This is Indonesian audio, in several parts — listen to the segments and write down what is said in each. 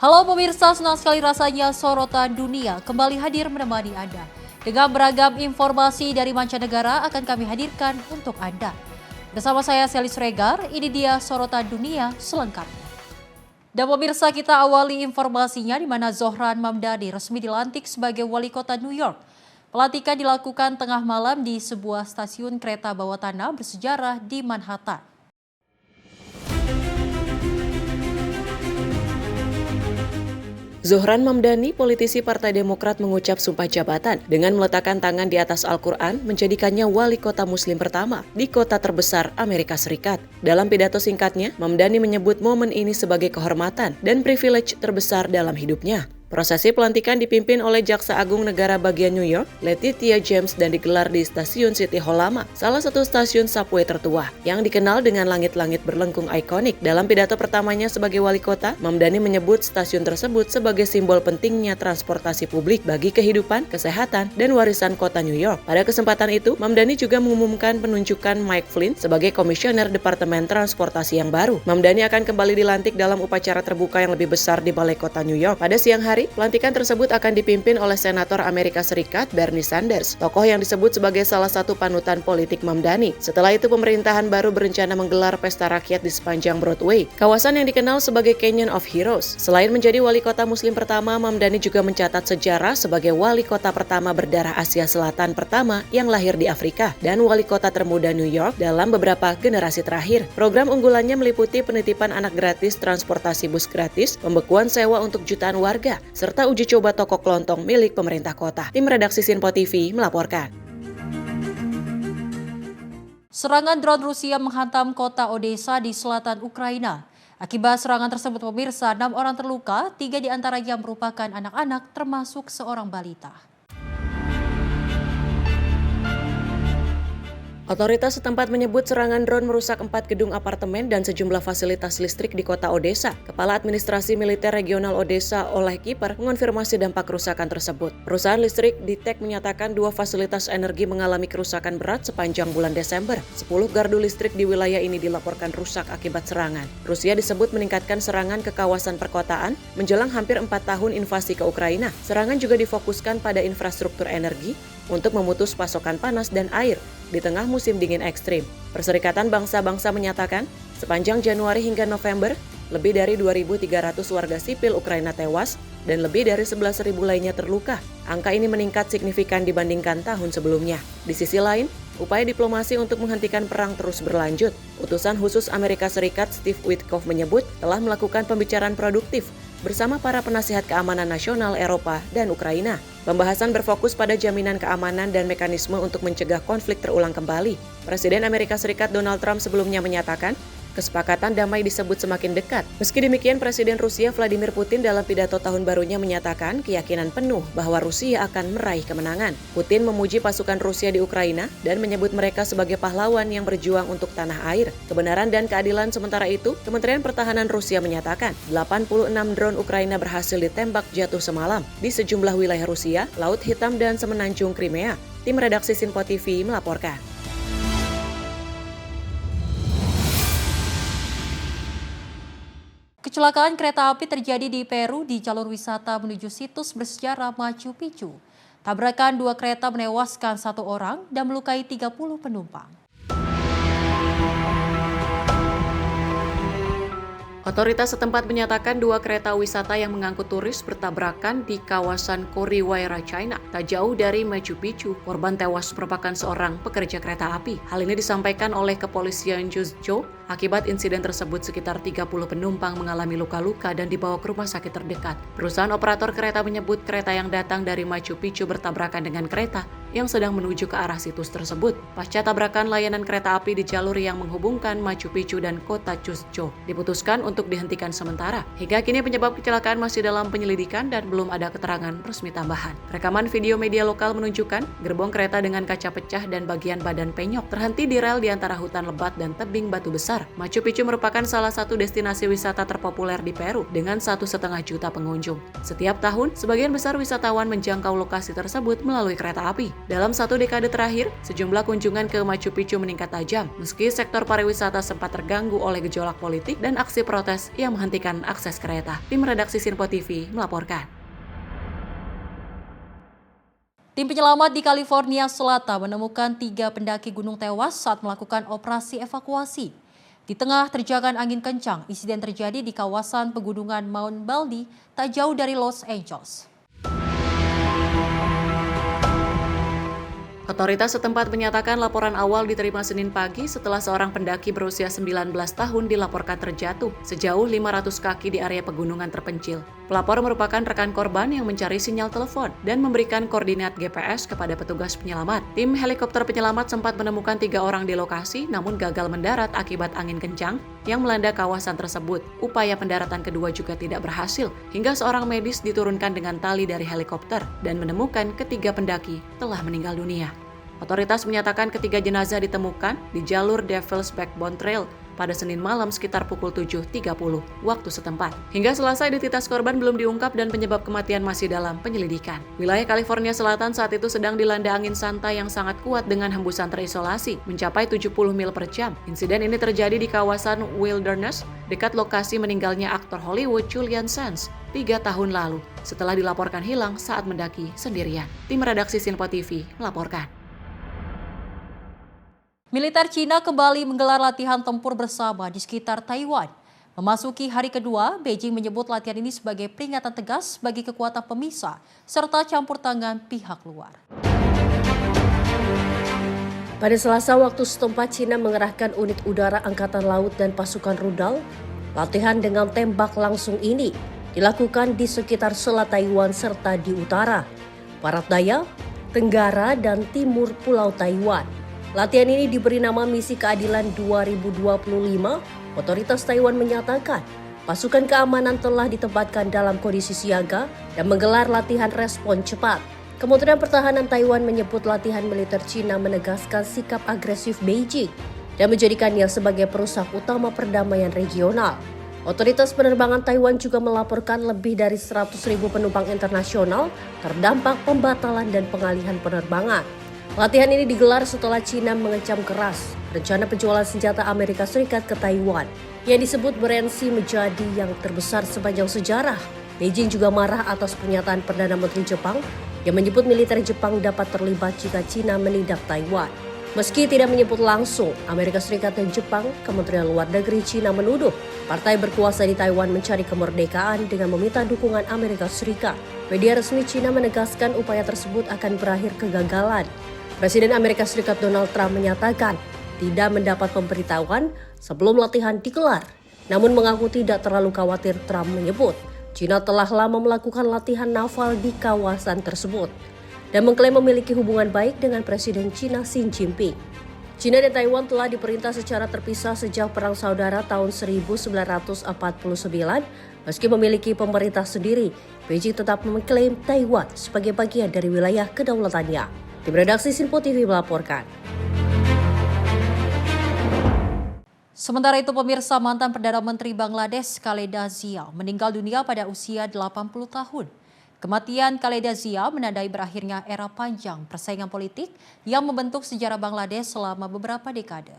Halo pemirsa, senang sekali rasanya Sorotan Dunia kembali hadir menemani Anda. Dengan beragam informasi dari mancanegara akan kami hadirkan untuk Anda. Bersama saya Selis Regar, ini dia Sorotan Dunia selengkapnya. Dan pemirsa, kita awali informasinya di mana Zohran Mamdani resmi dilantik sebagai wali kota New York. Pelantikan dilakukan tengah malam di sebuah stasiun kereta bawah tanah bersejarah di Manhattan. Zohran Mamdani, politisi Partai Demokrat, mengucap sumpah jabatan dengan meletakkan tangan di atas Al-Quran, menjadikannya wali kota muslim pertama di kota terbesar Amerika Serikat. Dalam pidato singkatnya, Mamdani menyebut momen ini sebagai kehormatan dan privilege terbesar dalam hidupnya. Prosesi pelantikan dipimpin oleh Jaksa Agung Negara bagian New York, Letitia James, dan digelar di Stasiun City Hall Lama, salah satu stasiun subway tertua, yang dikenal dengan langit-langit berlengkung ikonik. Dalam pidato pertamanya sebagai wali kota, Mamdani menyebut stasiun tersebut sebagai simbol pentingnya transportasi publik bagi kehidupan, kesehatan, dan warisan kota New York. Pada kesempatan itu, Mamdani juga mengumumkan penunjukan Mike Flynn sebagai komisioner Departemen Transportasi yang baru. Mamdani akan kembali dilantik dalam upacara terbuka yang lebih besar di Balai Kota New York. Pada siang hari, pelantikan tersebut akan dipimpin oleh Senator Amerika Serikat Bernie Sanders, tokoh yang disebut sebagai salah satu panutan politik Mamdani. Setelah itu, pemerintahan baru berencana menggelar pesta rakyat di sepanjang Broadway, kawasan yang dikenal sebagai Canyon of Heroes. Selain menjadi wali kota muslim pertama, Mamdani juga mencatat sejarah sebagai wali kota pertama berdarah Asia Selatan pertama yang lahir di Afrika dan wali kota termuda New York dalam beberapa generasi terakhir. Program unggulannya meliputi penitipan anak gratis, transportasi bus gratis, pembekuan sewa untuk jutaan warga, serta uji coba toko kelontong milik pemerintah kota. Tim redaksi Sinpo TV melaporkan. Serangan drone Rusia menghantam kota Odessa di selatan Ukraina. Akibat serangan tersebut, pemirsa, 6 orang terluka, 3 diantaranya merupakan anak-anak termasuk seorang balita. Otoritas setempat menyebut serangan drone merusak 4 gedung apartemen dan sejumlah fasilitas listrik di kota Odessa. Kepala Administrasi Militer Regional Odessa, Oleg Kiper, mengonfirmasi dampak kerusakan tersebut. Perusahaan listrik DTEK menyatakan 2 fasilitas energi mengalami kerusakan berat sepanjang bulan Desember. 10 gardu listrik di wilayah ini dilaporkan rusak akibat serangan. Rusia disebut meningkatkan serangan ke kawasan perkotaan menjelang hampir 4 tahun invasi ke Ukraina. Serangan juga difokuskan pada infrastruktur energi untuk memutus pasokan panas dan air di tengah musim dingin ekstrim. Perserikatan Bangsa-Bangsa menyatakan, sepanjang Januari hingga November, lebih dari 2.300 warga sipil Ukraina tewas dan lebih dari 11.000 lainnya terluka. Angka ini meningkat signifikan dibandingkan tahun sebelumnya. Di sisi lain, upaya diplomasi untuk menghentikan perang terus berlanjut. Utusan khusus Amerika Serikat Steve Witkoff menyebut telah melakukan pembicaraan produktif bersama para penasihat keamanan nasional Eropa dan Ukraina. Pembahasan berfokus pada jaminan keamanan dan mekanisme untuk mencegah konflik terulang kembali. Presiden Amerika Serikat Donald Trump sebelumnya menyatakan, kesepakatan damai disebut semakin dekat. Meski demikian, Presiden Rusia Vladimir Putin dalam pidato tahun barunya menyatakan keyakinan penuh bahwa Rusia akan meraih kemenangan. Putin memuji pasukan Rusia di Ukraina dan menyebut mereka sebagai pahlawan yang berjuang untuk tanah air, kebenaran dan keadilan. Sementara itu, Kementerian Pertahanan Rusia menyatakan 86 drone Ukraina berhasil ditembak jatuh semalam di sejumlah wilayah Rusia, Laut Hitam dan Semenanjung Crimea. Tim redaksi Sinpo TV melaporkan. Kecelakaan kereta api terjadi di Peru di jalur wisata menuju situs bersejarah Machu Picchu. Tabrakan 2 kereta menewaskan 1 orang dan melukai 30 penumpang. Otoritas setempat menyatakan 2 kereta wisata yang mengangkut turis bertabrakan di kawasan Corihuayra, China, tak jauh dari Machu Picchu. Korban tewas merupakan seorang pekerja kereta api. Hal ini disampaikan oleh Kepolisian Chuzhou. Akibat insiden tersebut, sekitar 30 penumpang mengalami luka-luka dan dibawa ke rumah sakit terdekat. Perusahaan operator kereta menyebut kereta yang datang dari Machu Picchu bertabrakan dengan kereta yang sedang menuju ke arah situs tersebut. Pasca tabrakan, layanan kereta api di jalur yang menghubungkan Machu Picchu dan kota Chuzhou diputuskan untuk dihentikan sementara. Hingga kini penyebab kecelakaan masih dalam penyelidikan dan belum ada keterangan resmi tambahan. Rekaman video media lokal menunjukkan gerbong kereta dengan kaca pecah dan bagian badan penyok terhenti di rel di antara hutan lebat dan tebing batu besar. Machu Picchu merupakan salah satu destinasi wisata terpopuler di Peru dengan 1,5 juta pengunjung. Setiap tahun, sebagian besar wisatawan menjangkau lokasi tersebut melalui kereta api. Dalam 1 dekade terakhir, sejumlah kunjungan ke Machu Picchu meningkat tajam, meski sektor pariwisata sempat terganggu oleh gejolak politik dan aksi protes yang menghentikan akses kereta. Tim redaksi Sinpo TV melaporkan. Tim penyelamat di California Selatan menemukan 3 pendaki gunung tewas saat melakukan operasi evakuasi. Di tengah terjangan angin kencang, insiden terjadi di kawasan pegunungan Mount Baldy, tak jauh dari Los Angeles. Otoritas setempat menyatakan laporan awal diterima Senin pagi setelah seorang pendaki berusia 19 tahun dilaporkan terjatuh sejauh 500 kaki di area pegunungan terpencil. Pelapor merupakan rekan korban yang mencari sinyal telepon dan memberikan koordinat GPS kepada petugas penyelamat. Tim helikopter penyelamat sempat menemukan 3 orang di lokasi namun gagal mendarat akibat angin kencang yang melanda kawasan tersebut. Upaya pendaratan kedua juga tidak berhasil hingga seorang medis diturunkan dengan tali dari helikopter dan menemukan ketiga pendaki telah meninggal dunia. Otoritas menyatakan ketiga jenazah ditemukan di jalur Devil's Backbone Trail pada Senin malam sekitar pukul 7.30 waktu setempat. Hingga Selasa identitas korban belum diungkap dan penyebab kematian masih dalam penyelidikan. Wilayah California Selatan saat itu sedang dilanda angin santai yang sangat kuat dengan hembusan terisolasi mencapai 70 mil per jam. Insiden ini terjadi di kawasan Wilderness dekat lokasi meninggalnya aktor Hollywood Julian Sands 3 tahun lalu setelah dilaporkan hilang saat mendaki sendirian. Tim redaksi Sinpo TV melaporkan. Militer Cina kembali menggelar latihan tempur bersama di sekitar Taiwan. Memasuki hari kedua, Beijing menyebut latihan ini sebagai peringatan tegas bagi kekuatan pemisah serta campur tangan pihak luar. Pada Selasa waktu setempat, Cina mengerahkan unit udara Angkatan Laut dan pasukan rudal. Latihan dengan tembak langsung ini dilakukan di sekitar Selat Taiwan serta di utara, barat daya, tenggara, dan timur Pulau Taiwan. Latihan ini diberi nama Misi Keadilan 2025. Otoritas Taiwan menyatakan pasukan keamanan telah ditempatkan dalam kondisi siaga dan menggelar latihan respon cepat. Kementerian Pertahanan Taiwan menyebut latihan militer Cina menegaskan sikap agresif Beijing dan menjadikannya sebagai perusak utama perdamaian regional. Otoritas penerbangan Taiwan juga melaporkan lebih dari 100.000 penumpang internasional terdampak pembatalan dan pengalihan penerbangan. Latihan ini digelar setelah Cina mengecam keras rencana penjualan senjata Amerika Serikat ke Taiwan yang disebut bereaksi menjadi yang terbesar sepanjang sejarah. Beijing juga marah atas pernyataan Perdana Menteri Jepang yang menyebut militer Jepang dapat terlibat jika Cina menindak Taiwan. Meski tidak menyebut langsung Amerika Serikat dan Jepang, Kementerian Luar Negeri Cina menuduh partai berkuasa di Taiwan mencari kemerdekaan dengan meminta dukungan Amerika Serikat. Media resmi Cina menegaskan upaya tersebut akan berakhir kegagalan. Presiden Amerika Serikat Donald Trump menyatakan tidak mendapat pemberitahuan sebelum latihan digelar. Namun mengaku tidak terlalu khawatir. Trump menyebut Cina telah lama melakukan latihan naval di kawasan tersebut dan mengklaim memiliki hubungan baik dengan Presiden Cina Xi Jinping. Cina dan Taiwan telah diperintah secara terpisah sejak Perang Saudara tahun 1949. Meski memiliki pemerintah sendiri, Beijing tetap mengklaim Taiwan sebagai bagian dari wilayah kedaulatannya. Tim redaksi Sinpo TV melaporkan. Sementara itu pemirsa, mantan Perdana Menteri Bangladesh Khaleda Zia meninggal dunia pada usia 80 tahun. Kematian Khaleda Zia menandai berakhirnya era panjang persaingan politik yang membentuk sejarah Bangladesh selama beberapa dekade.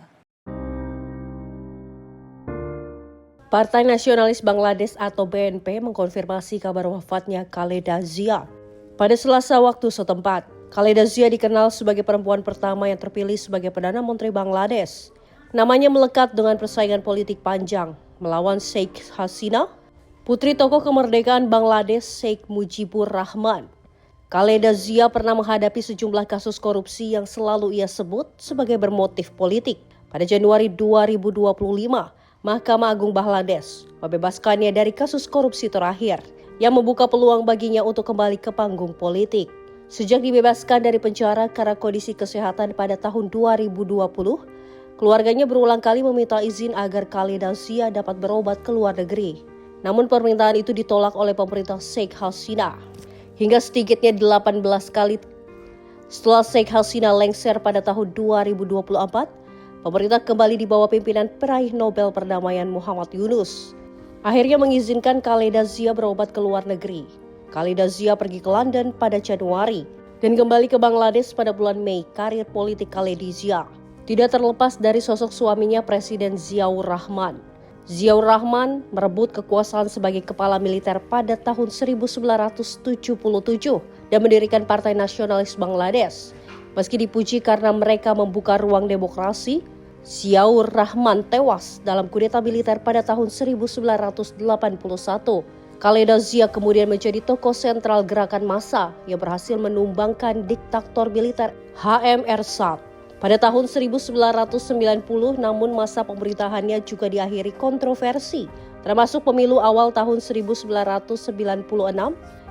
Partai Nasionalis Bangladesh atau BNP mengkonfirmasi kabar wafatnya Khaleda Zia. Pada Selasa waktu setempat, Khaleda Zia dikenal sebagai perempuan pertama yang terpilih sebagai Perdana Menteri Bangladesh. Namanya melekat dengan persaingan politik panjang melawan Sheikh Hasina, putri tokoh kemerdekaan Bangladesh Sheikh Mujibur Rahman. Khaleda Zia pernah menghadapi sejumlah kasus korupsi yang selalu ia sebut sebagai bermotif politik. Pada Januari 2025, Mahkamah Agung Bangladesh membebaskannya dari kasus korupsi terakhir yang membuka peluang baginya untuk kembali ke panggung politik. Sejak dibebaskan dari penjara karena kondisi kesehatan pada tahun 2020, keluarganya berulang kali meminta izin agar Khaleda Zia dapat berobat ke luar negeri. Namun permintaan itu ditolak oleh pemerintah Sheikh Hasina. Hingga sedikitnya 18 kali setelah Sheikh Hasina lengser pada tahun 2024, pemerintah kembali di bawah pimpinan peraih Nobel Perdamaian Muhammad Yunus akhirnya mengizinkan Khaleda Zia berobat ke luar negeri. Khaleda Zia pergi ke London pada Januari Dan kembali ke Bangladesh pada bulan Mei, karir politik Khaleda Zia tidak terlepas dari sosok suaminya Presiden Ziaur Rahman. Ziaur Rahman merebut kekuasaan sebagai kepala militer pada tahun 1977 dan mendirikan Partai Nasionalis Bangladesh. Meski dipuji karena mereka membuka ruang demokrasi, Ziaur Rahman tewas dalam kudeta militer pada tahun 1981. Khaleda Zia kemudian menjadi tokoh sentral gerakan massa yang berhasil menumbangkan diktator militer H.M. Ershad. Pada tahun 1990, namun masa pemerintahannya juga diakhiri kontroversi, termasuk pemilu awal tahun 1996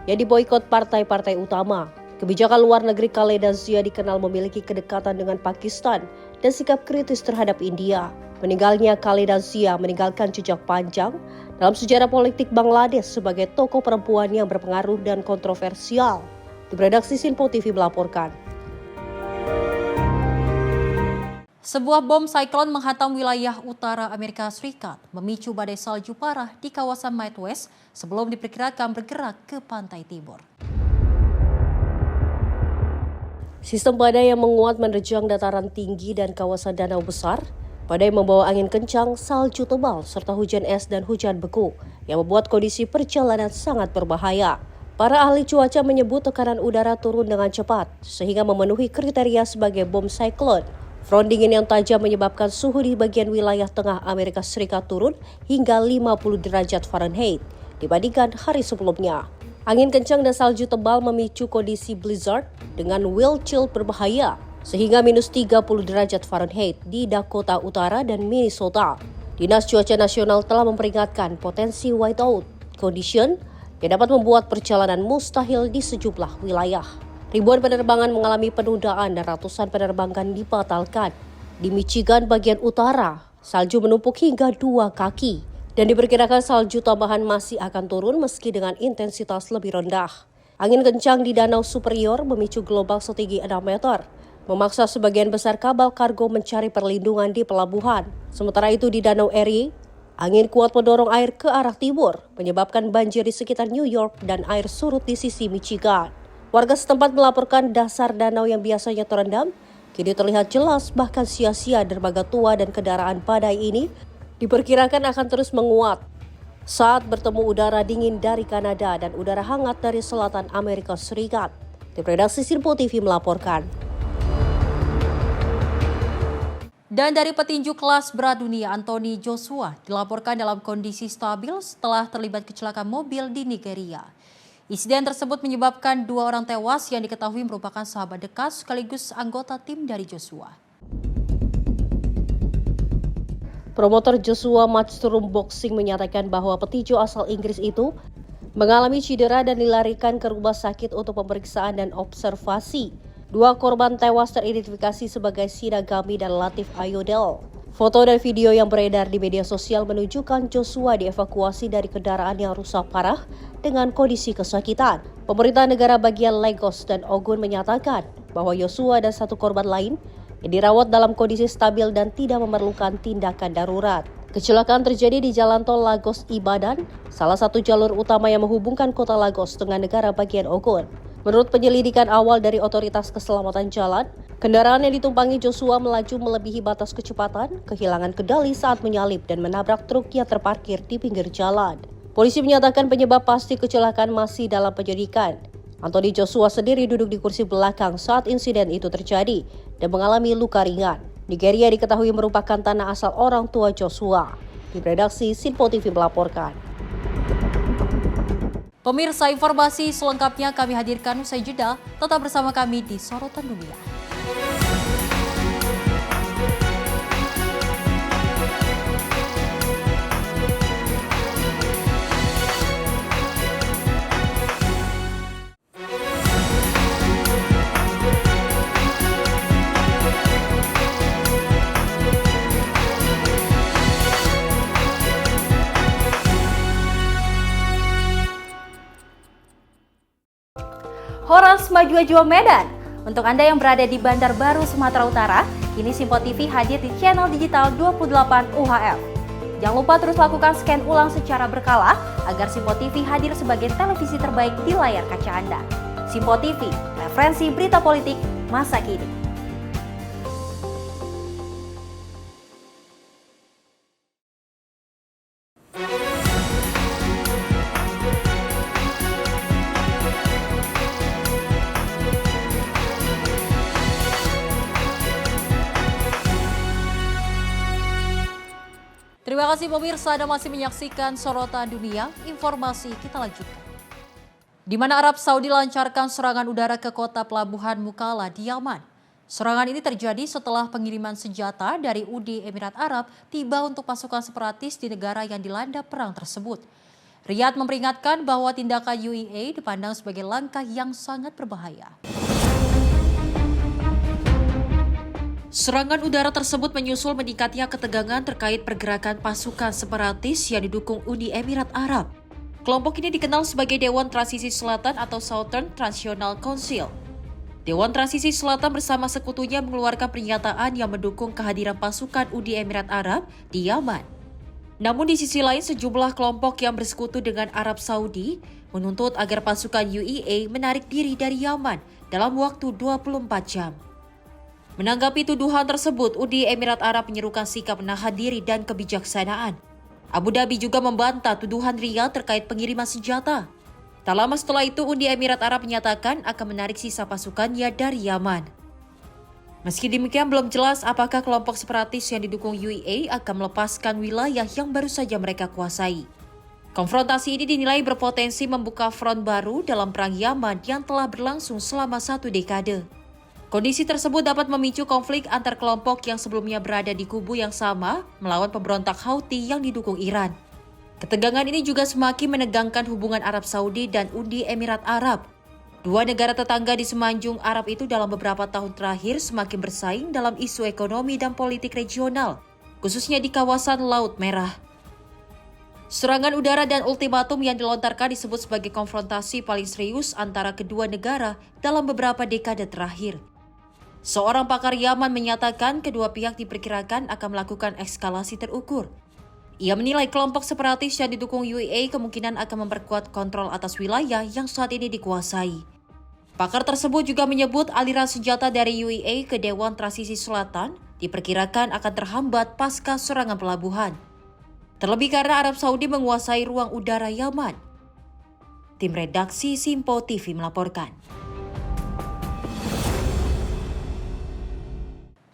yang diboikot partai-partai utama. Kebijakan luar negeri Khaleda Zia dikenal memiliki kedekatan dengan Pakistan dan sikap kritis terhadap India. Meninggalnya Khaleda Zia meninggalkan jejak panjang dalam sejarah politik Bangladesh sebagai tokoh perempuan yang berpengaruh dan kontroversial. Tim redaksi Sinpo TV melaporkan. Sebuah bom siklon menghantam wilayah utara Amerika Serikat, memicu badai salju parah di kawasan Midwest sebelum diperkirakan bergerak ke pantai timur. Sistem badai yang menguat menerjang dataran tinggi dan kawasan danau besar. Badai membawa angin kencang, salju tebal, serta hujan es dan hujan beku yang membuat kondisi perjalanan sangat berbahaya. Para ahli cuaca menyebut tekanan udara turun dengan cepat sehingga memenuhi kriteria sebagai bom siklon. Front dingin yang tajam menyebabkan suhu di bagian wilayah tengah Amerika Serikat turun hingga 50 derajat Fahrenheit dibandingkan hari sebelumnya. Angin kencang dan salju tebal memicu kondisi blizzard dengan wind chill berbahaya sehingga minus 30 derajat Fahrenheit di Dakota Utara dan Minnesota. Dinas Cuaca Nasional telah memperingatkan potensi whiteout condition yang dapat membuat perjalanan mustahil di sejumlah wilayah. Ribuan penerbangan mengalami penundaan dan ratusan penerbangan dibatalkan. Di Michigan bagian utara, salju menumpuk hingga 2 kaki dan diperkirakan salju tambahan masih akan turun meski dengan intensitas lebih rendah. Angin kencang di Danau Superior memicu gelombang setinggi 6 meter, memaksa sebagian besar kapal kargo mencari perlindungan di pelabuhan. Sementara itu di Danau Erie, angin kuat mendorong air ke arah timur, menyebabkan banjir di sekitar New York dan air surut di sisi Michigan. Warga setempat melaporkan dasar danau yang biasanya terendam, kini terlihat jelas bahkan sia-sia dermaga tua dan kendaraan badai ini diperkirakan akan terus menguat saat bertemu udara dingin dari Kanada dan udara hangat dari selatan Amerika Serikat. Tim redaksi Sinpo TV melaporkan. Dan dari petinju kelas berat dunia Anthony Joshua dilaporkan dalam kondisi stabil setelah terlibat kecelakaan mobil di Nigeria. Insiden tersebut menyebabkan 2 orang tewas yang diketahui merupakan sahabat dekat sekaligus anggota tim dari Joshua. Promotor Joshua Matchroom Boxing menyatakan bahwa petinju asal Inggris itu mengalami cedera dan dilarikan ke rumah sakit untuk pemeriksaan dan observasi. 2 korban tewas teridentifikasi sebagai Sinagami dan Latif Ayodele. Foto dan video yang beredar di media sosial menunjukkan Joshua dievakuasi dari kendaraan yang rusak parah dengan kondisi kesakitan. Pemerintah negara bagian Lagos dan Ogun menyatakan bahwa Joshua dan 1 korban lain yang dirawat dalam kondisi stabil dan tidak memerlukan tindakan darurat. Kecelakaan terjadi di Jalan Tol Lagos-Ibadan, salah satu jalur utama yang menghubungkan kota Lagos dengan negara bagian Ogun. Menurut penyelidikan awal dari otoritas keselamatan jalan, kendaraan yang ditumpangi Joshua melaju melebihi batas kecepatan, kehilangan kendali saat menyalip dan menabrak truk yang terparkir di pinggir jalan. Polisi menyatakan penyebab pasti kecelakaan masih dalam penyelidikan. Anthony Joshua sendiri duduk di kursi belakang saat insiden itu terjadi dan mengalami luka ringan. Nigeria diketahui merupakan tanah asal orang tua Joshua. Tim redaksi Sinpo TV melaporkan. Pemirsa, informasi selengkapnya kami hadirkan usai jeda. Tetap bersama kami di Sorotan Dunia. Horas Maju Jual Medan. Untuk Anda yang berada di Bandar Baru, Sumatera Utara, kini Sinpo TV hadir di channel digital 28 UHF. Jangan lupa terus lakukan scan ulang secara berkala agar Sinpo TV hadir sebagai televisi terbaik di layar kaca Anda. Simpo TV, referensi berita politik masa kini. Terima kasih pemirsa, Anda masih menyaksikan Sorotan Dunia. Informasi kita lanjutkan. Di mana Arab Saudi lancarkan serangan udara ke kota pelabuhan Mukalla di Yaman. Serangan ini terjadi setelah pengiriman senjata dari Uni Emirat Arab tiba untuk pasukan separatis di negara yang dilanda perang tersebut. Riyadh memperingatkan bahwa tindakan UEA dipandang sebagai langkah yang sangat berbahaya. Serangan udara tersebut menyusul meningkatnya ketegangan terkait pergerakan pasukan separatis yang didukung Uni Emirat Arab. Kelompok ini dikenal sebagai Dewan Transisi Selatan atau Southern Transitional Council. Dewan Transisi Selatan bersama sekutunya mengeluarkan pernyataan yang mendukung kehadiran pasukan Uni Emirat Arab di Yaman. Namun di sisi lain, sejumlah kelompok yang bersekutu dengan Arab Saudi menuntut agar pasukan UEA menarik diri dari Yaman dalam waktu 24 jam. Menanggapi tuduhan tersebut, Uni Emirat Arab menyerukan sikap menahan diri dan kebijaksanaan. Abu Dhabi juga membantah tuduhan Riyadh terkait pengiriman senjata. Tak lama setelah itu, Uni Emirat Arab menyatakan akan menarik sisa pasukannya dari Yaman. Meski demikian, belum jelas apakah kelompok separatis yang didukung UEA akan melepaskan wilayah yang baru saja mereka kuasai. Konfrontasi ini dinilai berpotensi membuka front baru dalam perang Yaman yang telah berlangsung selama 1 dekade. Kondisi tersebut dapat memicu konflik antar kelompok yang sebelumnya berada di kubu yang sama melawan pemberontak Houthi yang didukung Iran. Ketegangan ini juga semakin menegangkan hubungan Arab Saudi dan Uni Emirat Arab. Dua negara tetangga di semenanjung Arab itu dalam beberapa tahun terakhir semakin bersaing dalam isu ekonomi dan politik regional, khususnya di kawasan Laut Merah. Serangan udara dan ultimatum yang dilontarkan disebut sebagai konfrontasi paling serius antara kedua negara dalam beberapa dekade terakhir. Seorang pakar Yaman menyatakan kedua pihak diperkirakan akan melakukan eskalasi terukur. Ia menilai kelompok separatis yang didukung UEA kemungkinan akan memperkuat kontrol atas wilayah yang saat ini dikuasai. Pakar tersebut juga menyebut aliran senjata dari UEA ke Dewan Transisi Selatan diperkirakan akan terhambat pasca serangan pelabuhan. Terlebih karena Arab Saudi menguasai ruang udara Yaman. Tim redaksi Simpo TV melaporkan.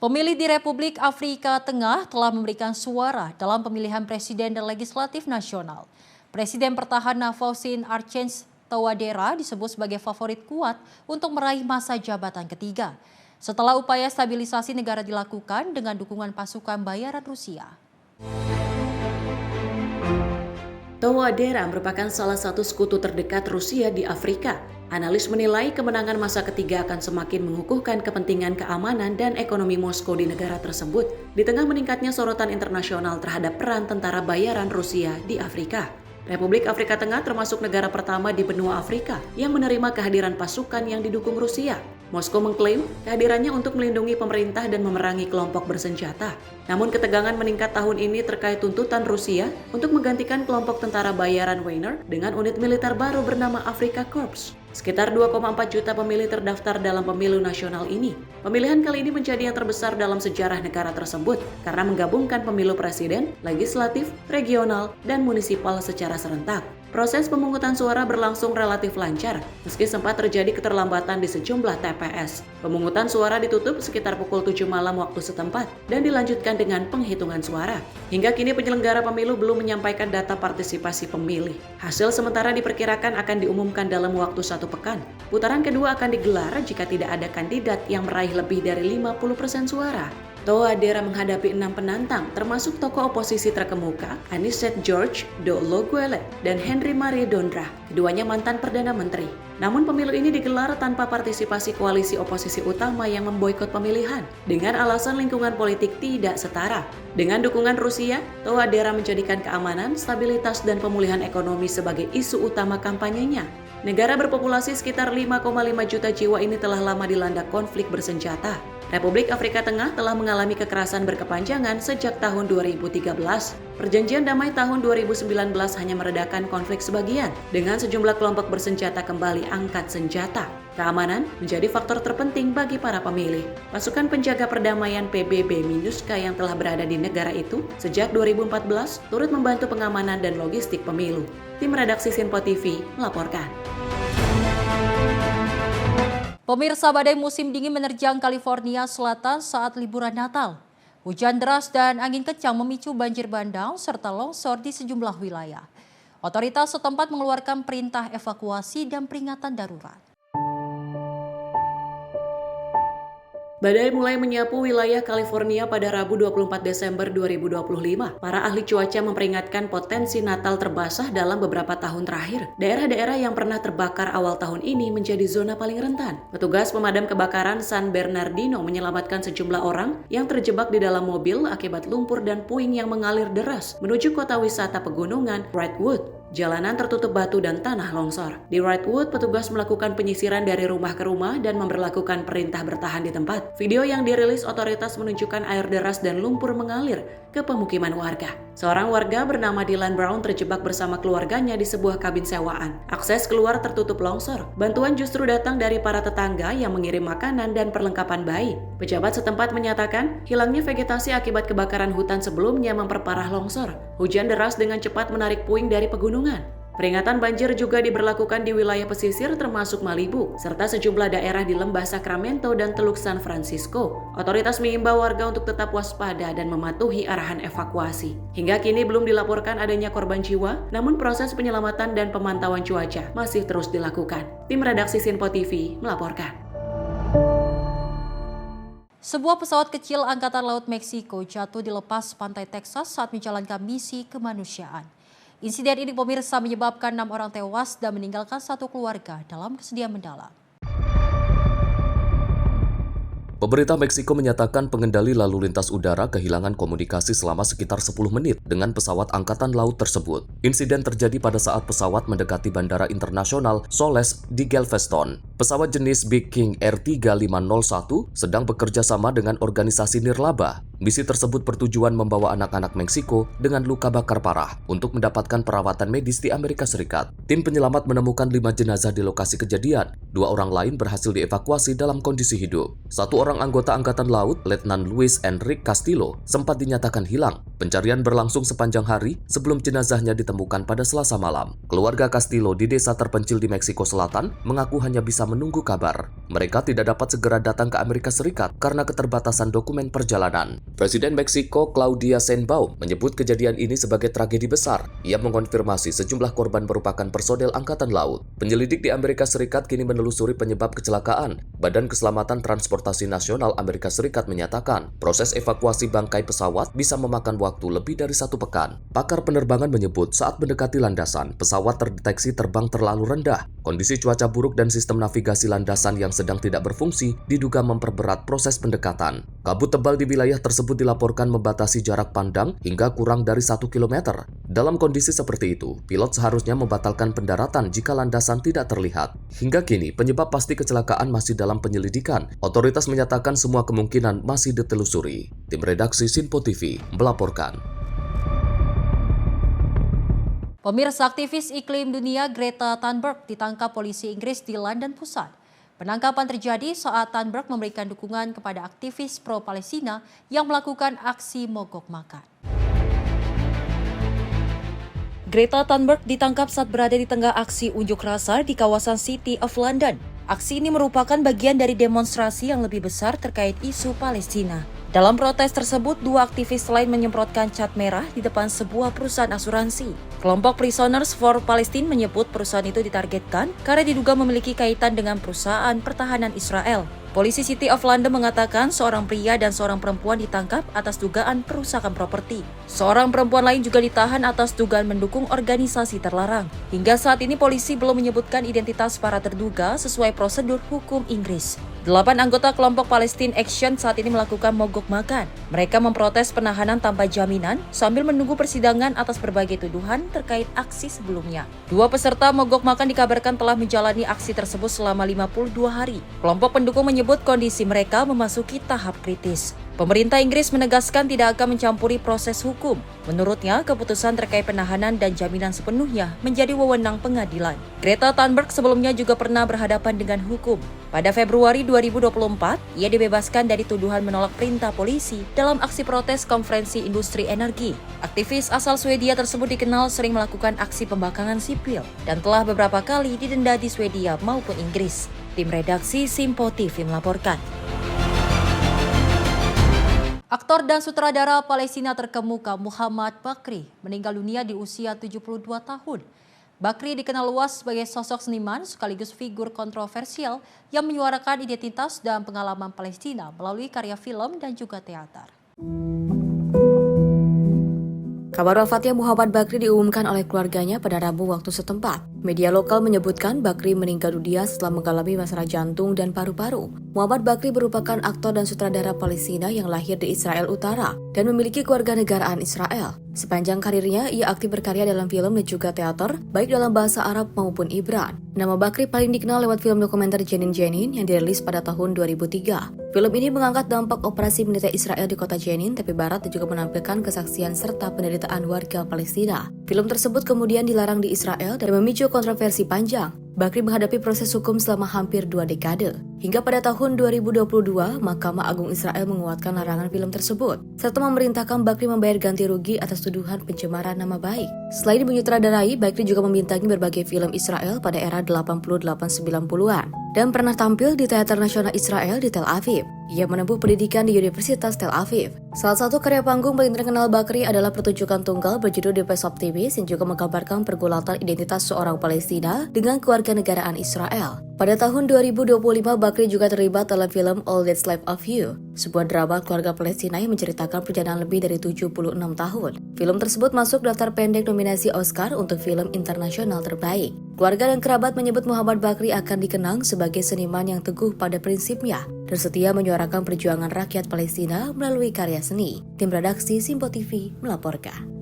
Pemilih di Republik Afrika Tengah telah memberikan suara dalam pemilihan presiden dan legislatif nasional. Presiden petahana Faustin Archange Touadera disebut sebagai favorit kuat untuk meraih masa jabatan ketiga, setelah upaya stabilisasi negara dilakukan dengan dukungan pasukan bayaran Rusia. Touadera merupakan salah satu sekutu terdekat Rusia di Afrika. Analis menilai kemenangan masa ketiga akan semakin mengukuhkan kepentingan keamanan dan ekonomi Moskow di negara tersebut, di tengah meningkatnya sorotan internasional terhadap peran tentara bayaran Rusia di Afrika. Republik Afrika Tengah termasuk negara pertama di benua Afrika yang menerima kehadiran pasukan yang didukung Rusia. Moskow mengklaim kehadirannya untuk melindungi pemerintah dan memerangi kelompok bersenjata. Namun ketegangan meningkat tahun ini terkait tuntutan Rusia untuk menggantikan kelompok tentara bayaran Wagner dengan unit militer baru bernama Afrika Korps. Sekitar 2,4 juta pemilih terdaftar dalam pemilu nasional ini. Pemilihan kali ini menjadi yang terbesar dalam sejarah negara tersebut karena menggabungkan pemilu presiden, legislatif, regional, dan munisipal secara serentak. Proses pemungutan suara berlangsung relatif lancar, meski sempat terjadi keterlambatan di sejumlah TPS. Pemungutan suara ditutup sekitar pukul 7 malam waktu setempat dan dilanjutkan dengan penghitungan suara. Hingga kini penyelenggara pemilu belum menyampaikan data partisipasi pemilih. Hasil sementara diperkirakan akan diumumkan dalam waktu 1 pekan. Putaran kedua akan digelar jika tidak ada kandidat yang meraih lebih dari 50% suara. Touadera menghadapi 6 penantang, termasuk tokoh oposisi terkemuka, Anicet George Dologuele dan Henry Marie Dondra, keduanya mantan Perdana Menteri. Namun pemilu ini digelar tanpa partisipasi koalisi oposisi utama yang memboikot pemilihan, dengan alasan lingkungan politik tidak setara. Dengan dukungan Rusia, Touadera menjadikan keamanan, stabilitas, dan pemulihan ekonomi sebagai isu utama kampanyenya. Negara berpopulasi sekitar 5,5 juta jiwa ini telah lama dilanda konflik bersenjata. Republik Afrika Tengah telah mengalami kekerasan berkepanjangan sejak tahun 2013. Perjanjian damai tahun 2019 hanya meredakan konflik sebagian, dengan sejumlah kelompok bersenjata kembali angkat senjata. Keamanan menjadi faktor terpenting bagi para pemilih. Pasukan penjaga perdamaian PBB MINUSCA yang telah berada di negara itu sejak 2014 turut membantu pengamanan dan logistik pemilu. Tim redaksi Sinpo TV melaporkan. Pemirsa, badai musim dingin menerjang California Selatan saat liburan Natal. Hujan deras dan angin kencang memicu banjir bandang serta longsor di sejumlah wilayah. Otoritas setempat mengeluarkan perintah evakuasi dan peringatan darurat. Badai mulai menyapu wilayah California pada Rabu 24 Desember 2025. Para ahli cuaca memperingatkan potensi Natal terbasah dalam beberapa tahun terakhir. Daerah-daerah yang pernah terbakar awal tahun ini menjadi zona paling rentan. Petugas pemadam kebakaran San Bernardino menyelamatkan sejumlah orang yang terjebak di dalam mobil akibat lumpur dan puing yang mengalir deras menuju kota wisata pegunungan Redwood. Jalanan tertutup batu dan tanah longsor. Di Redwood, petugas melakukan penyisiran dari rumah ke rumah dan memberlakukan perintah bertahan di tempat. Video yang dirilis otoritas menunjukkan air deras dan lumpur mengalir ke pemukiman warga. Seorang warga bernama Dylan Brown terjebak bersama keluarganya di sebuah kabin sewaan. Akses keluar tertutup longsor. Bantuan justru datang dari para tetangga yang mengirim makanan dan perlengkapan bayi. Pejabat setempat menyatakan, hilangnya vegetasi akibat kebakaran hutan sebelumnya memperparah longsor. Hujan deras dengan cepat menarik puing dari pegunungan. Peringatan banjir juga diberlakukan di wilayah pesisir termasuk Malibu, serta sejumlah daerah di lembah Sacramento dan Teluk San Francisco. Otoritas mengimbau warga untuk tetap waspada dan mematuhi arahan evakuasi. Hingga kini belum dilaporkan adanya korban jiwa, namun proses penyelamatan dan pemantauan cuaca masih terus dilakukan. Tim redaksi Sinpo TV melaporkan. Sebuah pesawat kecil Angkatan Laut Meksiko jatuh di lepas pantai Texas saat menjalankan misi kemanusiaan. Insiden ini pemirsa menyebabkan 6 orang tewas dan meninggalkan satu keluarga dalam kesedihan mendalam. Pemerintah Meksiko menyatakan pengendali lalu lintas udara kehilangan komunikasi selama sekitar 10 menit dengan pesawat Angkatan Laut tersebut. Insiden terjadi pada saat pesawat mendekati Bandara Internasional Soles di Galveston. Pesawat jenis Big King R3501 sedang bekerja sama dengan organisasi nirlaba. Misi tersebut bertujuan membawa anak-anak Meksiko dengan luka bakar parah untuk mendapatkan perawatan medis di Amerika Serikat. Tim penyelamat menemukan 5 jenazah di lokasi kejadian. 2 orang lain berhasil dievakuasi dalam kondisi hidup. 1 orang anggota Angkatan Laut, Letnan Luis Enrique Castillo, sempat dinyatakan hilang. Pencarian berlangsung sepanjang hari sebelum jenazahnya ditemukan pada Selasa malam. Keluarga Castillo di desa terpencil di Meksiko Selatan mengaku hanya bisa menunggu kabar. Mereka tidak dapat segera datang ke Amerika Serikat karena keterbatasan dokumen perjalanan. Presiden Meksiko Claudia Sheinbaum menyebut kejadian ini sebagai tragedi besar. Ia mengonfirmasi sejumlah korban merupakan personel Angkatan Laut. Penyelidik di Amerika Serikat kini menelusuri penyebab kecelakaan. Badan Keselamatan Transportasi Nasional Amerika Serikat menyatakan proses evakuasi bangkai pesawat bisa memakan waktu lebih dari 1 pekan. Pakar penerbangan menyebut saat mendekati landasan, pesawat terdeteksi terbang terlalu rendah. Kondisi cuaca buruk dan sistem navigasi landasan yang sedang tidak berfungsi diduga memperberat proses pendekatan. Kabut tebal di wilayah tersebut dilaporkan membatasi jarak pandang hingga kurang dari 1 km. Dalam kondisi seperti itu, pilot seharusnya membatalkan pendaratan jika landasan tidak terlihat. Hingga kini, penyebab pasti kecelakaan masih dalam penyelidikan. Otoritas menyatakan semua kemungkinan masih ditelusuri. Tim redaksi Sinpo TV melaporkan. Pemirsa, aktivis iklim dunia Greta Thunberg ditangkap polisi Inggris di London Pusat. Penangkapan terjadi saat Thunberg memberikan dukungan kepada aktivis pro-Palestina yang melakukan aksi mogok makan. Greta Thunberg ditangkap saat berada di tengah aksi unjuk rasa di kawasan City of London. Aksi ini merupakan bagian dari demonstrasi yang lebih besar terkait isu Palestina. Dalam protes tersebut, 2 aktivis lain menyemprotkan cat merah di depan sebuah perusahaan asuransi. Kelompok Prisoners for Palestine menyebut perusahaan itu ditargetkan karena diduga memiliki kaitan dengan perusahaan pertahanan Israel. Polisi City of London mengatakan seorang pria dan seorang perempuan ditangkap atas dugaan perusakan properti. Seorang perempuan lain juga ditahan atas dugaan mendukung organisasi terlarang. Hingga saat ini polisi belum menyebutkan identitas para terduga sesuai prosedur hukum Inggris. 8 anggota kelompok Palestine Action saat ini melakukan mogok makan. Mereka memprotes penahanan tanpa jaminan sambil menunggu persidangan atas berbagai tuduhan terkait aksi sebelumnya. 2 peserta mogok makan dikabarkan telah menjalani aksi tersebut selama 52 hari. Kelompok pendukung menyebut kondisi mereka memasuki tahap kritis. Pemerintah Inggris menegaskan tidak akan mencampuri proses hukum. Menurutnya, keputusan terkait penahanan dan jaminan sepenuhnya menjadi wewenang pengadilan. Greta Thunberg sebelumnya juga pernah berhadapan dengan hukum. Pada Februari 2024, ia dibebaskan dari tuduhan menolak perintah polisi dalam aksi protes konferensi industri energi. Aktivis asal Swedia tersebut dikenal sering melakukan aksi pembangkangan sipil dan telah beberapa kali didenda di Swedia maupun Inggris. Tim redaksi Simpo TV melaporkan. Aktor dan sutradara Palestina terkemuka Muhammad Bakri meninggal dunia di usia 72 tahun. Bakri dikenal luas sebagai sosok seniman sekaligus figur kontroversial yang menyuarakan identitas dan pengalaman Palestina melalui karya film dan juga teater. Kabar wafatnya Muhammad Bakri diumumkan oleh keluarganya pada Rabu waktu setempat. Media lokal menyebutkan Bakri meninggal dunia setelah mengalami masalah jantung dan paru-paru. Muhammad Bakri merupakan aktor dan sutradara Palestina yang lahir di Israel Utara dan memiliki kewarganegaraan Israel. Sepanjang karirnya, ia aktif berkarya dalam film dan juga teater, baik dalam bahasa Arab maupun Ibran. Nama Bakri paling dikenal lewat film dokumenter Jenin Jenin yang dirilis pada tahun 2003. Film ini mengangkat dampak operasi militer Israel di kota Jenin, tepi barat, dan juga menampilkan kesaksian serta penderitaan warga Palestina. Film tersebut kemudian dilarang di Israel dan memicu kontroversi panjang. Bakri menghadapi proses hukum selama hampir 2 dekade. Hingga pada tahun 2022, Mahkamah Agung Israel menguatkan larangan film tersebut, serta memerintahkan Bakri membayar ganti rugi atas tuduhan pencemaran nama baik. Selain menyutradarai, Bakri juga membintangi berbagai film Israel pada era 88-90-an dan pernah tampil di Teater Nasional Israel di Tel Aviv. Ia menempuh pendidikan di Universitas Tel Aviv. Salah satu karya panggung paling terkenal Bakri adalah pertunjukan tunggal berjudul The Best Optimist yang juga menggambarkan pergulatan identitas seorang Palestina dengan kewarganegaraan Israel. Pada tahun 2025, Bakri juga terlibat dalam film All That's Left of You, sebuah drama keluarga Palestina yang menceritakan perjalanan lebih dari 76 tahun. Film tersebut masuk daftar pendek nominasi Oscar untuk film internasional terbaik. Keluarga dan kerabat menyebut Muhammad Bakri akan dikenang sebagai seniman yang teguh pada prinsipnya dan setia menyuarakan perjuangan rakyat Palestina melalui karya seni. Tim redaksi Simpo TV melaporkan.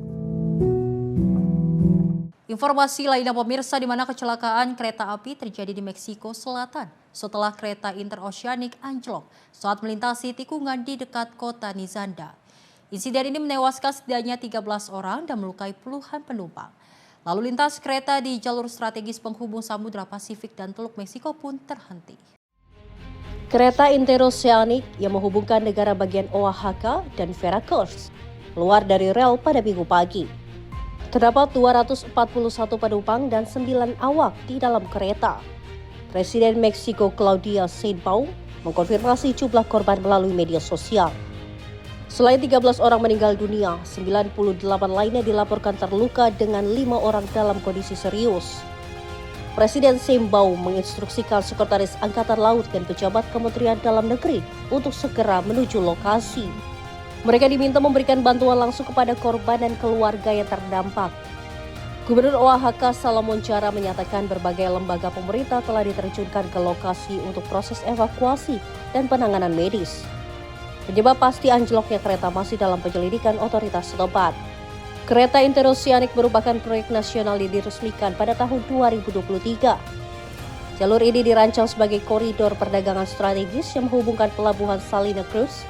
Informasi lainnya pemirsa, di mana kecelakaan kereta api terjadi di Meksiko Selatan setelah kereta interoceanic anjlok saat melintasi tikungan di dekat kota Nizanda. Insiden ini menewaskan setidaknya 13 orang dan melukai puluhan penumpang. Lalu lintas kereta di jalur strategis penghubung Samudra Pasifik dan Teluk Meksiko pun terhenti. Kereta interoceanic yang menghubungkan negara bagian Oaxaca dan Veracruz keluar dari rel pada Minggu pagi. Terdapat 241 penumpang dan 9 awak di dalam kereta. Presiden Meksiko Claudia Sheinbaum mengkonfirmasi jumlah korban melalui media sosial. Selain 13 orang meninggal dunia, 98 lainnya dilaporkan terluka dengan 5 orang dalam kondisi serius. Presiden Sheinbaum menginstruksikan Sekretaris Angkatan Laut dan pejabat Kementerian Dalam Negeri untuk segera menuju lokasi. Mereka diminta memberikan bantuan langsung kepada korban dan keluarga yang terdampak. Gubernur Oaxaca Salomon Jara menyatakan berbagai lembaga pemerintah telah diterjunkan ke lokasi untuk proses evakuasi dan penanganan medis. Penyebab pasti anjloknya kereta masih dalam penyelidikan otoritas setempat. Kereta interoceanic merupakan proyek nasional yang diresmikan pada tahun 2023. Jalur ini dirancang sebagai koridor perdagangan strategis yang menghubungkan pelabuhan Salina Cruz